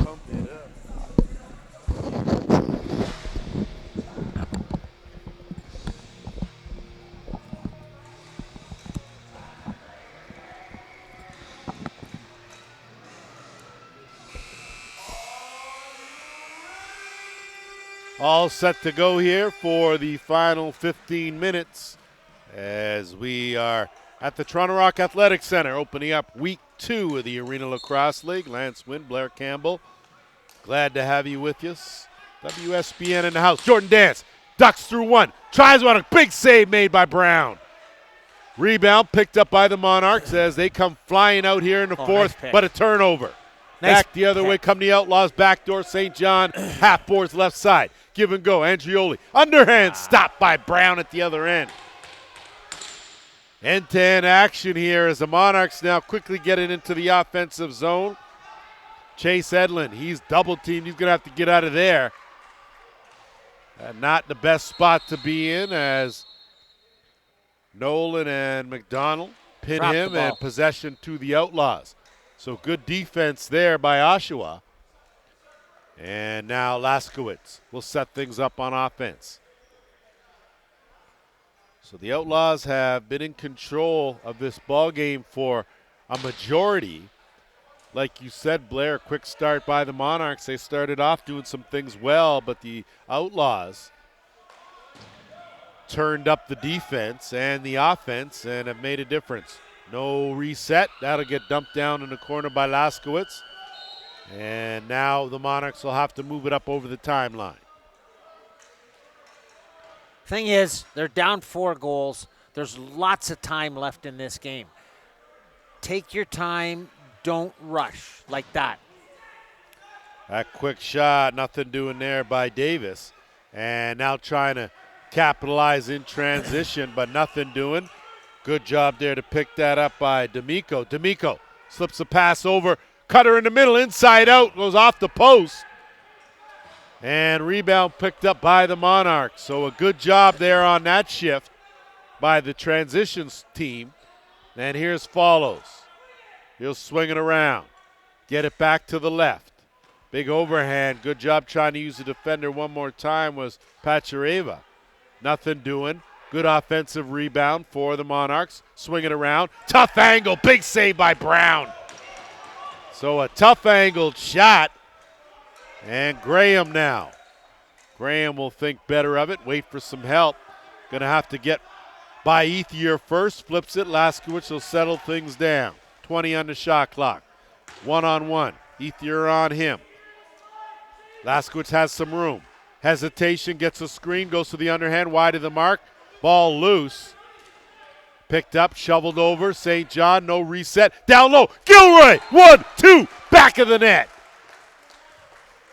[SPEAKER 1] Pump it up. All set to go here for the final 15 minutes as we are at the Toronto Rock Athletic Center opening up week 2 of the Arena Lacrosse League. Lance Wynn, Blair Campbell, glad to have you with us. WSBN in the house. Jordan Dance ducks through one, tries one, a big save made by Brown. Rebound picked up by the Monarchs as they come flying out here in the fourth,
[SPEAKER 2] nice pick.
[SPEAKER 1] but a turnover.
[SPEAKER 2] Nice
[SPEAKER 1] Back the other way,
[SPEAKER 2] pick.
[SPEAKER 1] come the Outlaws, backdoor, St. John, half boards left side. Give and go, Andrioli. Underhand stopped by Brown at the other end. End-to-end action here as the Monarchs now quickly getting into the offensive zone. Chase Edlin, he's double teamed. He's going to have to get out of there. Not the best spot to be in as Nolan and McDonald pin
[SPEAKER 2] Drop the
[SPEAKER 1] him
[SPEAKER 2] ball.
[SPEAKER 1] and possession to the Outlaws. So good defense there by Oshawa. And now Laskowitz will set things up on offense. So the Outlaws have been in control of this ball game for a majority. Like you said, Blair, quick start by the Monarchs. They started off doing some things well, but the Outlaws turned up the defense and the offense and have made a difference. No reset. That'll get dumped down in the corner by Laskowitz. And now the Monarchs will have to move it up over the timeline.
[SPEAKER 2] Thing is, they're down 4 goals. There's lots of time left in this game. Take your time. Don't rush like that.
[SPEAKER 1] That quick shot, nothing doing there by Davis. And now trying to capitalize in transition, but nothing doing. Good job there to pick that up by D'Amico. D'Amico slips a pass over. Cutter in the middle, inside out, goes off the post. And rebound picked up by the Monarchs. So a good job there on that shift by the transitions team. And here's Follows. He'll swing it around. Get it back to the left. Big overhand. Good job trying to use the defender one more time was Pachareva. Nothing doing. Good offensive rebound for the Monarchs. Swing it around. Tough angle. Big save by Brown. So a tough angled shot. And Graham now. Graham will think better of it. Wait for some help. Going to have to get by Ethier first. Flips it. Laskowitz will settle things down. 20 on the shot clock. 1-on-1. Ethier on him. Laskowitz has some room. Hesitation, gets a screen, goes to the underhand, wide of the mark. Ball loose. Picked up, shoveled over. St. John, no reset. Down low. Gilroy, 1-2, back of the net.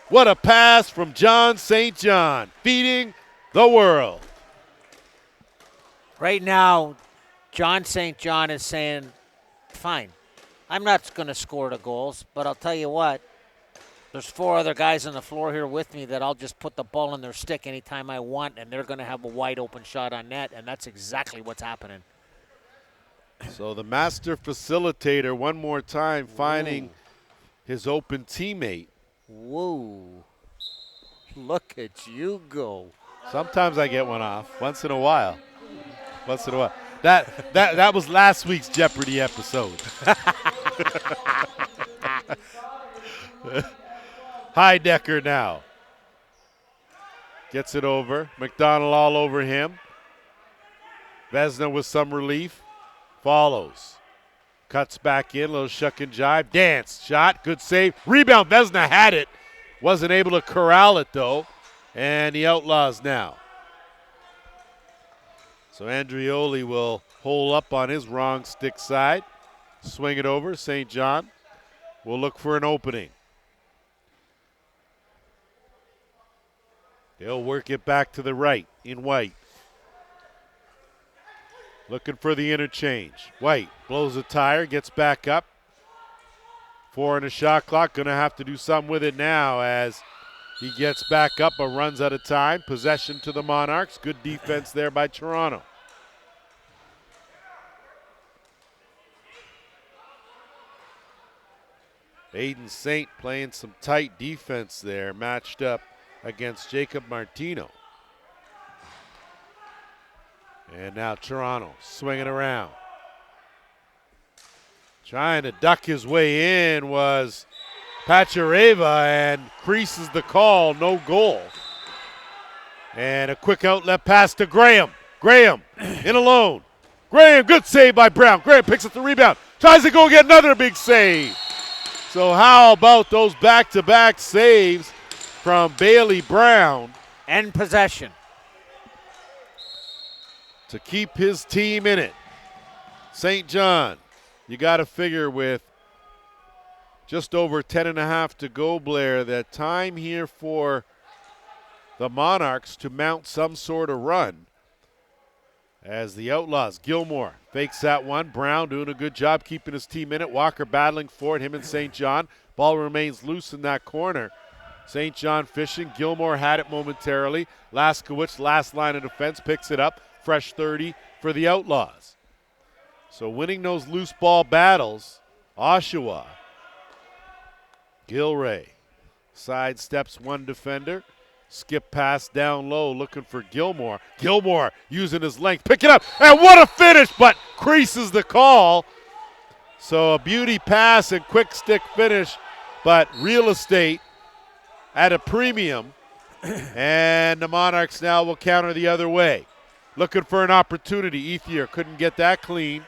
[SPEAKER 1] What a pass from John St. John, feeding the world.
[SPEAKER 2] Right now, John St. John is saying, fine, I'm not going to score the goals, but I'll tell you what, There's 4 other guys on the floor here with me that I'll just put the ball in their stick anytime I want, and they're going to have a wide open shot on net, and that's exactly what's happening.
[SPEAKER 1] So the master facilitator one more time finding his open teammate.
[SPEAKER 2] Whoa. Look at you go.
[SPEAKER 1] Sometimes I get one off, once in a while. That was last week's Jeopardy episode. Heidecker now. Gets it over. McDonald all over him. Vesna with some relief. Follows. Cuts back in. Little shuck and jive. Dance. Shot. Good save. Rebound. Vesna had it. Wasn't able to corral it, though. And the Outlaws now. So Andrioli will hole up on his wrong stick side. Swing it over. St. John will look for an opening. They'll work it back to the right in White. Looking for the interchange. White blows a tire, gets back up. 4 on the shot clock. Going to have to do something with it now as he gets back up but runs out of time. Possession to the Monarchs. Good defense there by Toronto. Aiden Saint playing some tight defense there, matched up against Jacob Martino. And now Toronto swinging around. Trying to duck his way in was Pachareva and creases the call, no goal. And a quick outlet pass to Graham. Graham in alone. Graham, good save by Brown. Graham picks up the rebound. Tries to go get another big save. So how about those back-to-back saves from Bailey Brown?
[SPEAKER 2] And possession.
[SPEAKER 1] To keep his team in it. St. John, you got to figure with just over 10.5 to go, Blair, that time here for the Monarchs to mount some sort of run. As the Outlaws, Gilmore fakes that one. Brown doing a good job keeping his team in it. Walker battling for it, him and St. John. Ball remains loose in that corner. St. John fishing. Gilmore had it momentarily. Laskowicz, last line of defense, picks it up. Fresh 30 for the Outlaws. So winning those loose ball battles, Oshawa. Gilray sidesteps one defender. Skip pass down low looking for Gilmore. Gilmore using his length. Pick it up. And what a finish, but creases the call. So a beauty pass and quick stick finish, but real estate at a premium. And the Monarchs now will counter the other way. Looking for an opportunity. Ethier couldn't get that clean.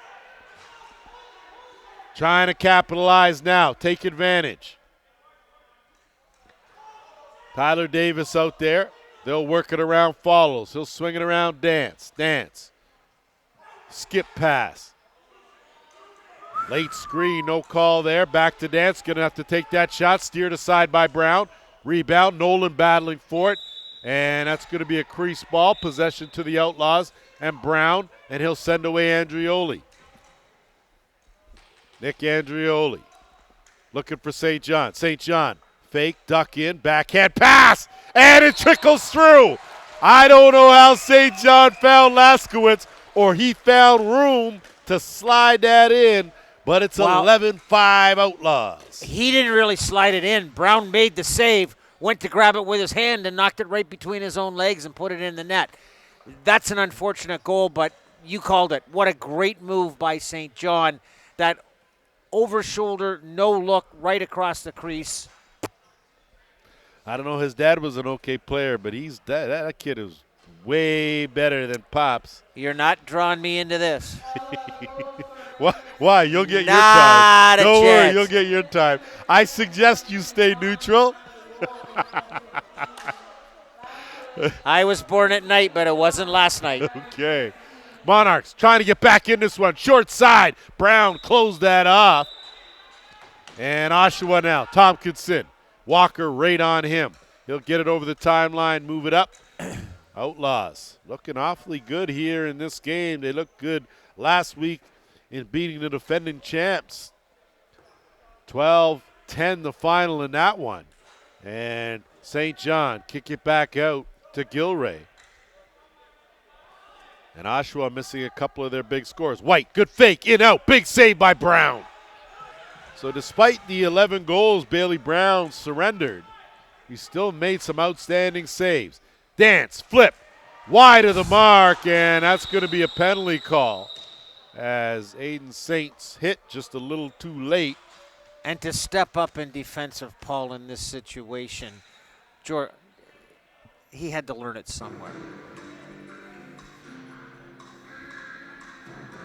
[SPEAKER 1] Trying to capitalize now. Take advantage. Tyler Davis out there. They'll work it around Follows. He'll swing it around Dance. Dance. Skip pass. Late screen, no call there. Back to Dance. Going to have to take that shot. Steered aside by Brown. Rebound. Nolan battling for it. And that's going to be a crease ball. Possession to the Outlaws and Brown. And he'll send away Andrioli. Nick Andrioli looking for St. John. St. John. Fake, duck in, backhand pass, and it trickles through. I don't know how St. John found Laskowicz, or he found room to slide that in, but it's 11-5 Outlaws.
[SPEAKER 2] He didn't really slide it in. Brown made the save, went to grab it with his hand and knocked it right between his own legs and put it in the net. That's an unfortunate goal, but you called it. What a great move by St. John. That over shoulder, no look, right across the crease.
[SPEAKER 1] I don't know, his dad was an okay player, but that kid is way better than Pops.
[SPEAKER 2] You're not drawing me into this.
[SPEAKER 1] Why? You'll get your
[SPEAKER 2] Not
[SPEAKER 1] time.
[SPEAKER 2] a
[SPEAKER 1] Don't worry,
[SPEAKER 2] chance.
[SPEAKER 1] you'll get your time. I suggest you stay neutral.
[SPEAKER 2] I was born at night, but it wasn't last night.
[SPEAKER 1] Okay. Monarchs trying to get back in this one. Short side. Brown closed that off. And Oshawa now. Tompkinson. Walker right on him. He'll get it over the timeline, move it up. Outlaws looking awfully good here in this game. They looked good last week in beating the defending champs. 12-10 the final in that one. And St. John kick it back out to Gilray. And Oshawa missing a couple of their big scores. White, good fake, in, out, big save by Brown. So despite the 11 goals Bailey Brown surrendered, he still made some outstanding saves. Dance, flip, wide of the mark, and that's going to be a penalty call as Aiden Saints hit just a little too late.
[SPEAKER 2] And to step up in defense of Paul in this situation, he had to learn it somewhere.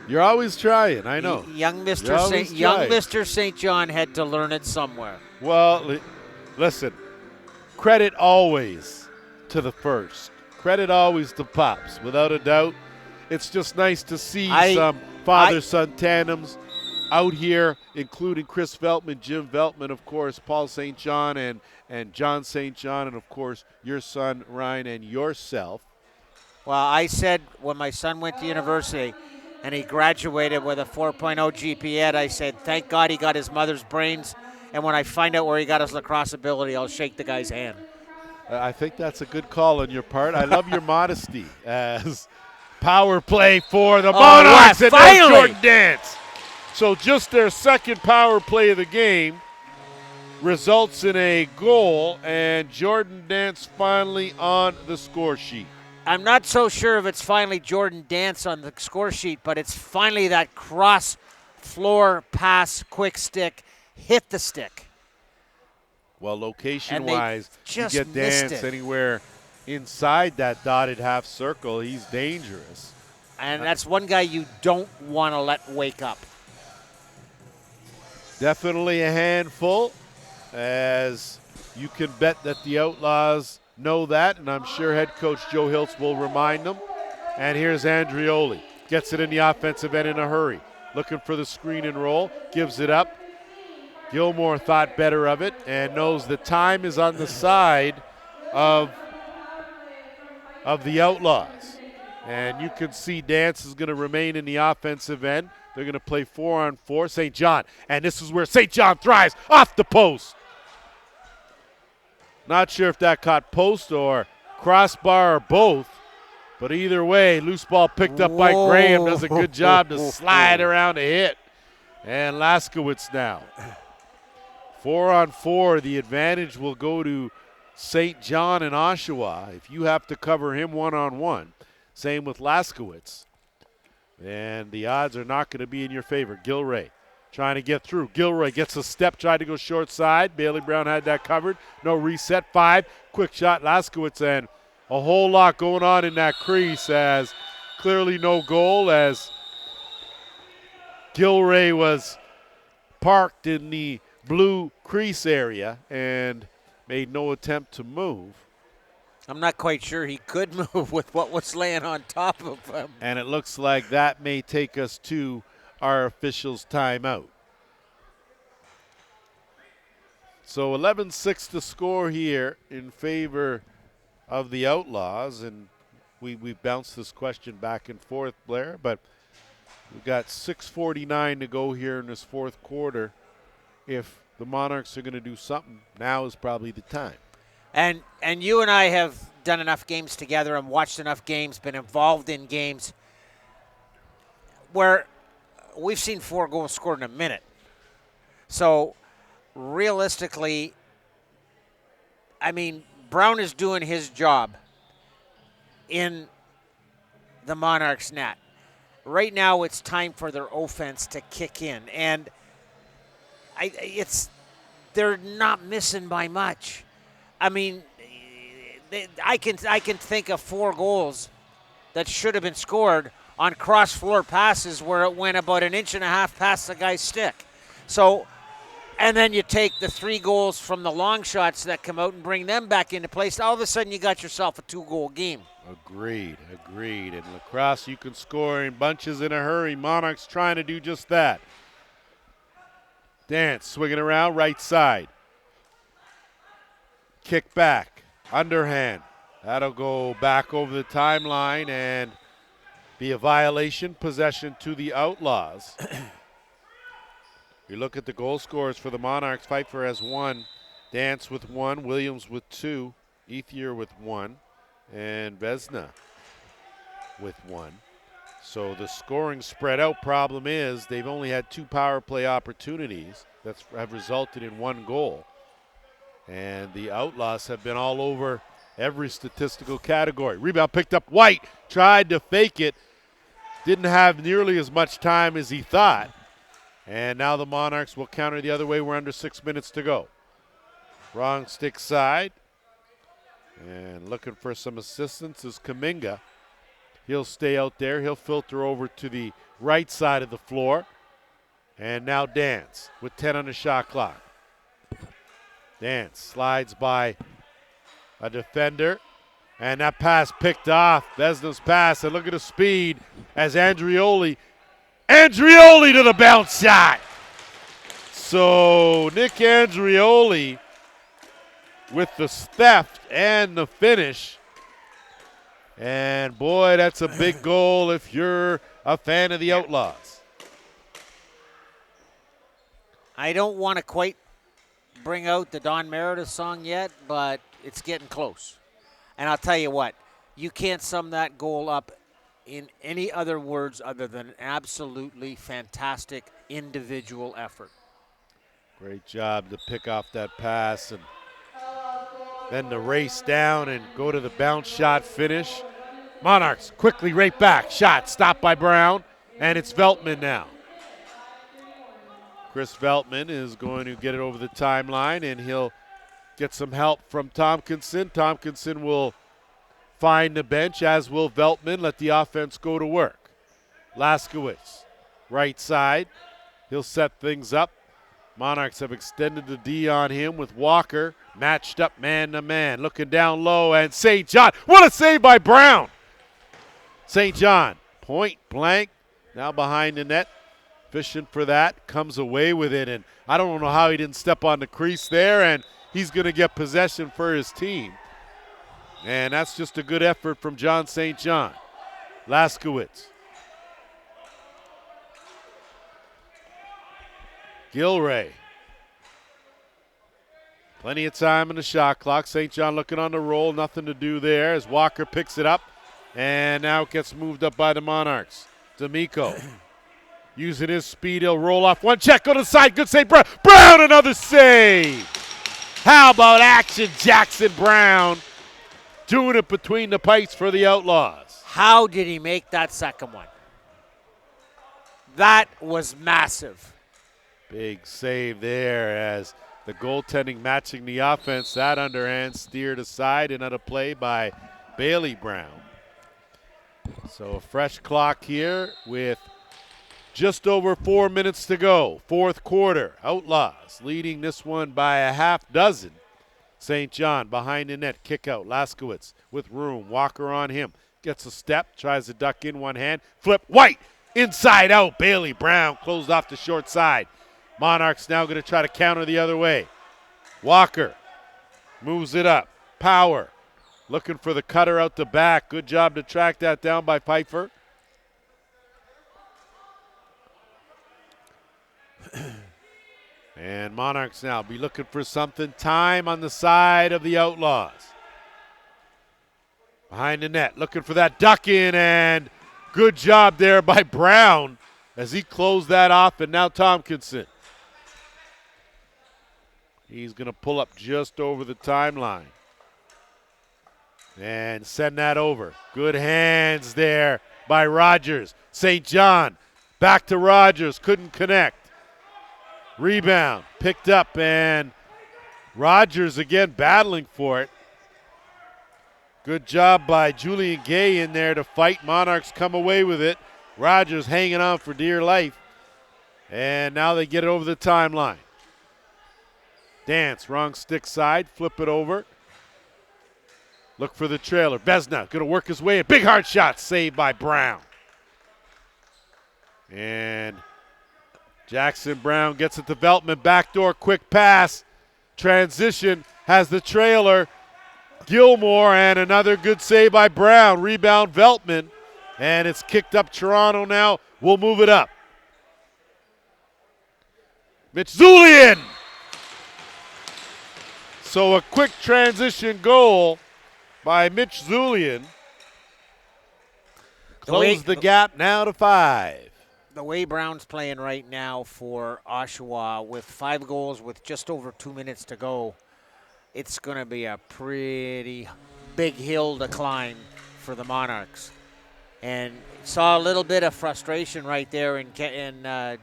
[SPEAKER 1] You're always trying, I know.
[SPEAKER 2] Young Mr. St. John had to learn it somewhere.
[SPEAKER 1] Well, listen, credit always to the first. Credit always to Pops, without a doubt. It's just nice to see some father-son tandems out here, including Chris Veltman, Jim Veltman, of course, Paul St. John and John St. John, and, of course, your son Ryan and yourself.
[SPEAKER 2] Well, I said when my son went to university and he graduated with a 4.0 GPA, I said, thank God he got his mother's brains, and when I find out where he got his lacrosse ability, I'll shake the guy's hand.
[SPEAKER 1] I think that's a good call on your part. I love your modesty as power play for the Monarchs and then Jordan Dance. So just their second power play of the game results in a goal, and Jordan Dance finally on the score sheet.
[SPEAKER 2] I'm not so sure if it's finally Jordan Dance on the score sheet, but it's finally that cross floor pass, quick stick, hit the stick.
[SPEAKER 1] Well, location-wise, you get
[SPEAKER 2] missed
[SPEAKER 1] Dance
[SPEAKER 2] it.
[SPEAKER 1] anywhere inside that dotted half circle, he's dangerous.
[SPEAKER 2] And that's one guy you don't want to let wake up.
[SPEAKER 1] Definitely a handful, as you can bet that the Outlaws know that, and I'm sure head coach Joe Hiltz will remind them. And here's Andrioli. Gets it in the offensive end in a hurry. Looking for the screen and roll. Gives it up. Gilmore thought better of it and knows the time is on the side of the Outlaws. And you can see Dance is going to remain in the offensive end. They're going to play 4-on-4. St. John. And this is where St. John thrives. Off the post. Not sure if that caught post or crossbar or both. But either way, loose ball picked up by Graham. Does a good job to slide around a hit. And Laskowitz now. 4-on-4. The advantage will go to St. John and Oshawa if you have to cover him one-on-one. Same with Laskowitz. And the odds are not going to be in your favor. Gilray trying to get through. Gilroy gets a step, tried to go short side. Bailey Brown had that covered. No reset. 5. Quick shot, Laskowitz, and a whole lot going on in that crease as clearly no goal as Gilray was parked in the blue crease area and made no attempt to move.
[SPEAKER 2] I'm not quite sure he could move with what was laying on top of him.
[SPEAKER 1] And it looks like that may take us to our officials' timeout. So 11-6 to score here in favor of the Outlaws. And we bounced this question back and forth, Blair, but we've got 6:49 to go here in this fourth quarter. If the Monarchs are going to do something, now is probably the time.
[SPEAKER 2] And you and I have done enough games together and watched enough games, been involved in games where we've seen 4 goals scored in a minute. So realistically, I mean, Brown is doing his job in the Monarchs' net. Right now it's time for their offense to kick in. And they're not missing by much. I mean, I can think of 4 goals that should have been scored on cross-floor passes where it went about 1.5 inches past the guy's stick. So, and then you take the 3 goals from the long shots that come out and bring them back into place. All of a sudden, you got yourself a 2-goal game.
[SPEAKER 1] Agreed. In lacrosse, you can score in bunches in a hurry. Monarchs trying to do just that. Dance swinging around right side. Kick back, underhand. That'll go back over the timeline and be a violation. Possession to the Outlaws. You look at the goal scorers for the Monarchs. Pfeiffer has 1. Dance with 1, Williams with 2, Ethier with 1, and Vesna with 1. So the scoring spread out problem is they've only had 2 power play opportunities that have resulted in 1 goal. And the Outlaws have been all over every statistical category. Rebound picked up. White tried to fake it. Didn't have nearly as much time as he thought. And now the Monarchs will counter the other way. We're under 6 minutes to go. Wrong stick side. And looking for some assistance is Kuminga. He'll stay out there. He'll filter over to the right side of the floor. And now Dance with 10 on the shot clock. Dance slides by a defender. And that pass picked off. Vesna's pass. And look at the speed as Andrioli to the bounce shot. So Nick Andrioli with the theft and the finish. And boy, that's a big goal if you're a fan of the Outlaws.
[SPEAKER 2] I don't want to quite bring out the Don Meredith song yet, but it's getting close. And I'll tell you what, you can't sum that goal up in any other words other than an absolutely fantastic individual effort.
[SPEAKER 1] Great job to pick off that pass and then to race down and go to the bounce shot finish. Monarchs quickly right back. Shot stopped by Brown, and it's Veltman now. Chris Veltman is going to get it over the timeline, and he'll get some help from Tompkinson. Tompkinson will find the bench, as will Veltman. Let the offense go to work. Laskowitz, right side. He'll set things up. Monarchs have extended the D on him with Walker. Matched up man-to-man. Looking down low, and St. John. What a save by Brown! St. John, point blank, now behind the net. Fishing for that, comes away with it, and I don't know how he didn't step on the crease there, and he's going to get possession for his team. And that's just a good effort from John St. John. Laskowitz. Gilray. Plenty of time in the shot clock. St. John looking on the roll, nothing to do there as Walker picks it up, and now it gets moved up by the Monarchs. D'Amico. Using his speed, he'll roll off one check, go to the side, good save, Brown. Brown, another save. How about action, Jackson Brown, doing it between the pipes for the Outlaws.
[SPEAKER 2] How did he make that second one? That was massive.
[SPEAKER 1] Big save there as the goaltending matching the offense. That underhand steered aside, another play by Bailey Brown. So a fresh clock here with just over 4 minutes to go. Fourth quarter. Outlaws leading this one by a half dozen. St. John behind the net. Kick out. Laskowitz with room. Walker on him. Gets a step. Tries to duck in one hand. Flip. White. Inside out. Bailey Brown closed off the short side. Monarchs now going to try to counter the other way. Walker moves it up. Power. Looking for the cutter out the back. Good job to track that down by Pfeiffer. And Monarchs now be looking for something. Time on the side of the Outlaws. Behind the net, looking for that duck in, and good job there by Brown as he closed that off, and now Tompkinson. He's going to pull up just over the timeline and send that over. Good hands there by Rogers. St. John back to Rogers, couldn't connect. Rebound picked up, and Rogers again battling for it. Good job by Julian Gay in there to fight. Monarchs come away with it. Rogers hanging on for dear life. And now they get it over the timeline. Dance, wrong stick side, flip it over. Look for the trailer. Vesna going to work his way in. Big hard shot, saved by Brown. And Jackson Brown gets it to Veltman. Backdoor quick pass. Transition has the trailer. Gilmore, and another good save by Brown. Rebound Veltman. And it's kicked up. Toronto now will move it up. Mitch Zulian. So a quick transition goal by Mitch Zulian. Close the gap now to 5.
[SPEAKER 2] The way Brown's playing right now for Oshawa with 5 goals with just over 2 minutes to go, it's going to be a pretty big hill to climb for the Monarchs. And saw a little bit of frustration right there in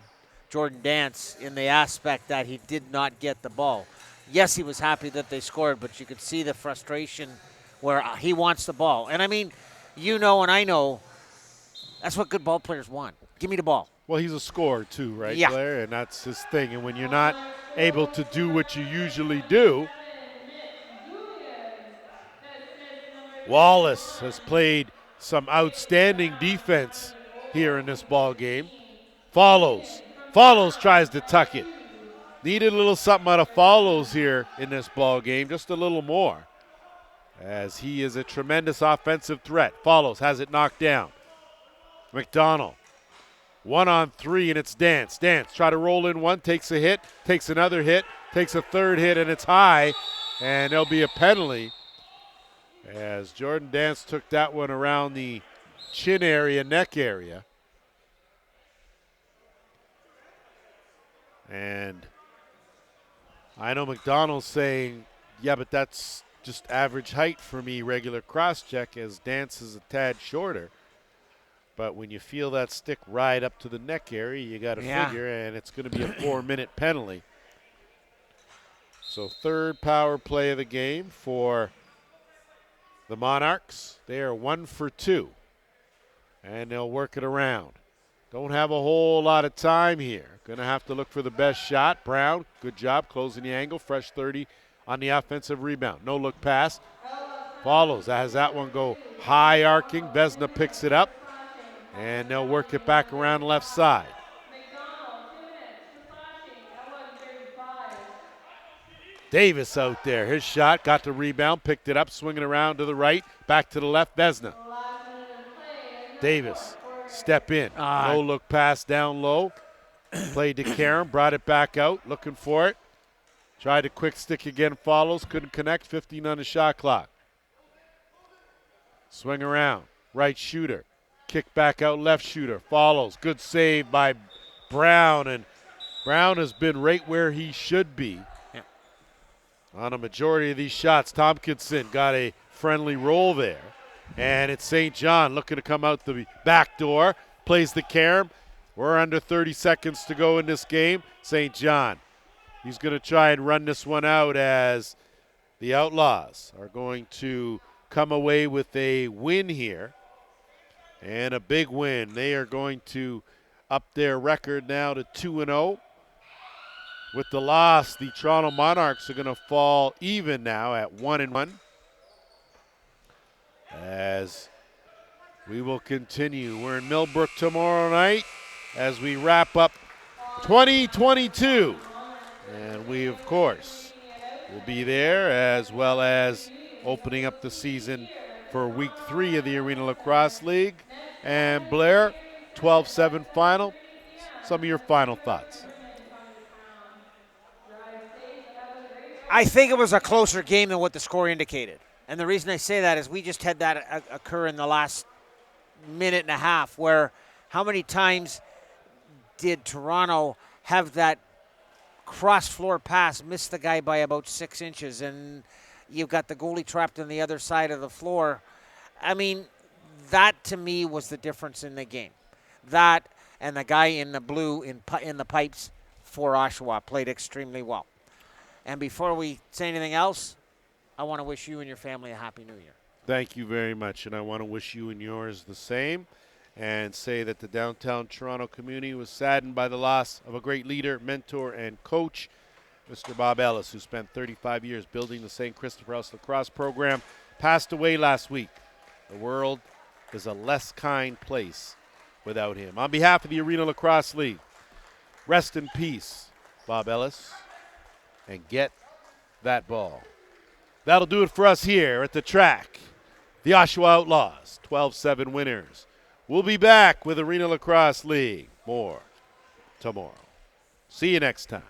[SPEAKER 2] Jordan Dance in the aspect that he did not get the ball. Yes, he was happy that they scored, but you could see the frustration where he wants the ball. And I mean, you know and I know that's what good ball players want. Give me the ball.
[SPEAKER 1] Well, he's a scorer too, right,
[SPEAKER 2] Yeah.
[SPEAKER 1] Blair? And that's his thing. And when you're not able to do what you usually do, Wallace has played some outstanding defense here in this ball game. Follows tries to tuck it. Needed a little something out of Follows here in this ball game, just a little more, as he is a tremendous offensive threat. Follows has it knocked down. McDonald, 1-on-3, and it's Dance. Dance try to roll in one, takes a hit, takes another hit, takes a third hit, and it's high, and there'll be a penalty as Jordan Dance took that one around the chin area, neck area. And I know McDonald's saying, yeah, but that's just average height for me, regular cross check, as Dance is a tad shorter. But when you feel that stick right up to the neck area, you got to figure, and it's going to be a 4-minute penalty. So third power play of the game for the Monarchs. They are 1 for 2, and they'll work it around. Don't have a whole lot of time here. Going to have to look for the best shot. Brown, good job closing the angle. Fresh 30 on the offensive rebound. No look pass. Follows as that one go high arcing. Vesna picks it up, and they'll work it back around left side. Davis out there. His shot, got the rebound, picked it up, swinging around to the right, back to the left, Vesna. Davis, step in. No look pass down low. Played to Karam, brought it back out, looking for it. Tried a quick stick again, Follows, couldn't connect, 15 on the shot clock. Swing around, right shooter. Kick back out, left shooter. Follows, good save by Brown, and Brown has been right where he should be. On a majority of these shots. Tompkinson got a friendly roll there. And it's St. John looking to come out the back door. Plays the Karam. We're under 30 seconds to go in this game. St. John, he's going to try and run this one out as the Outlaws are going to come away with a win here. And a big win. They are going to up their record now to 2-0. With the loss, the Toronto Monarchs are going to fall even now at 1-1. As we will continue. We're in Millbrook tomorrow night as we wrap up 2022. And we, of course, will be there as well as opening up the season for week 3 of the Arena Lacrosse League. And Blair, 12-7 final. Some of your final thoughts.
[SPEAKER 2] I think it was a closer game than what the score indicated. And the reason I say that is we just had that occur in the last minute and a half, where how many times did Toronto have that cross-floor pass, miss the guy by about 6 inches, and you've got the goalie trapped on the other side of the floor. I mean, that to me was the difference in the game. That and the guy in the blue in the pipes for Oshawa played extremely well. And before we say anything else, I want to wish you and your family a Happy New Year.
[SPEAKER 1] Thank you very much, and I want to wish you and yours the same, and say that the downtown Toronto community was saddened by the loss of a great leader, mentor, and coach, Mr. Bob Ellis, who spent 35 years building the St. Christopher House Lacrosse program, passed away last week. The world is a less kind place without him. On behalf of the Arena Lacrosse League, rest in peace, Bob Ellis, and get that ball. That'll do it for us here at the track. The Oshawa Outlaws, 12-7 winners. We'll be back with Arena Lacrosse League. More tomorrow. See you next time.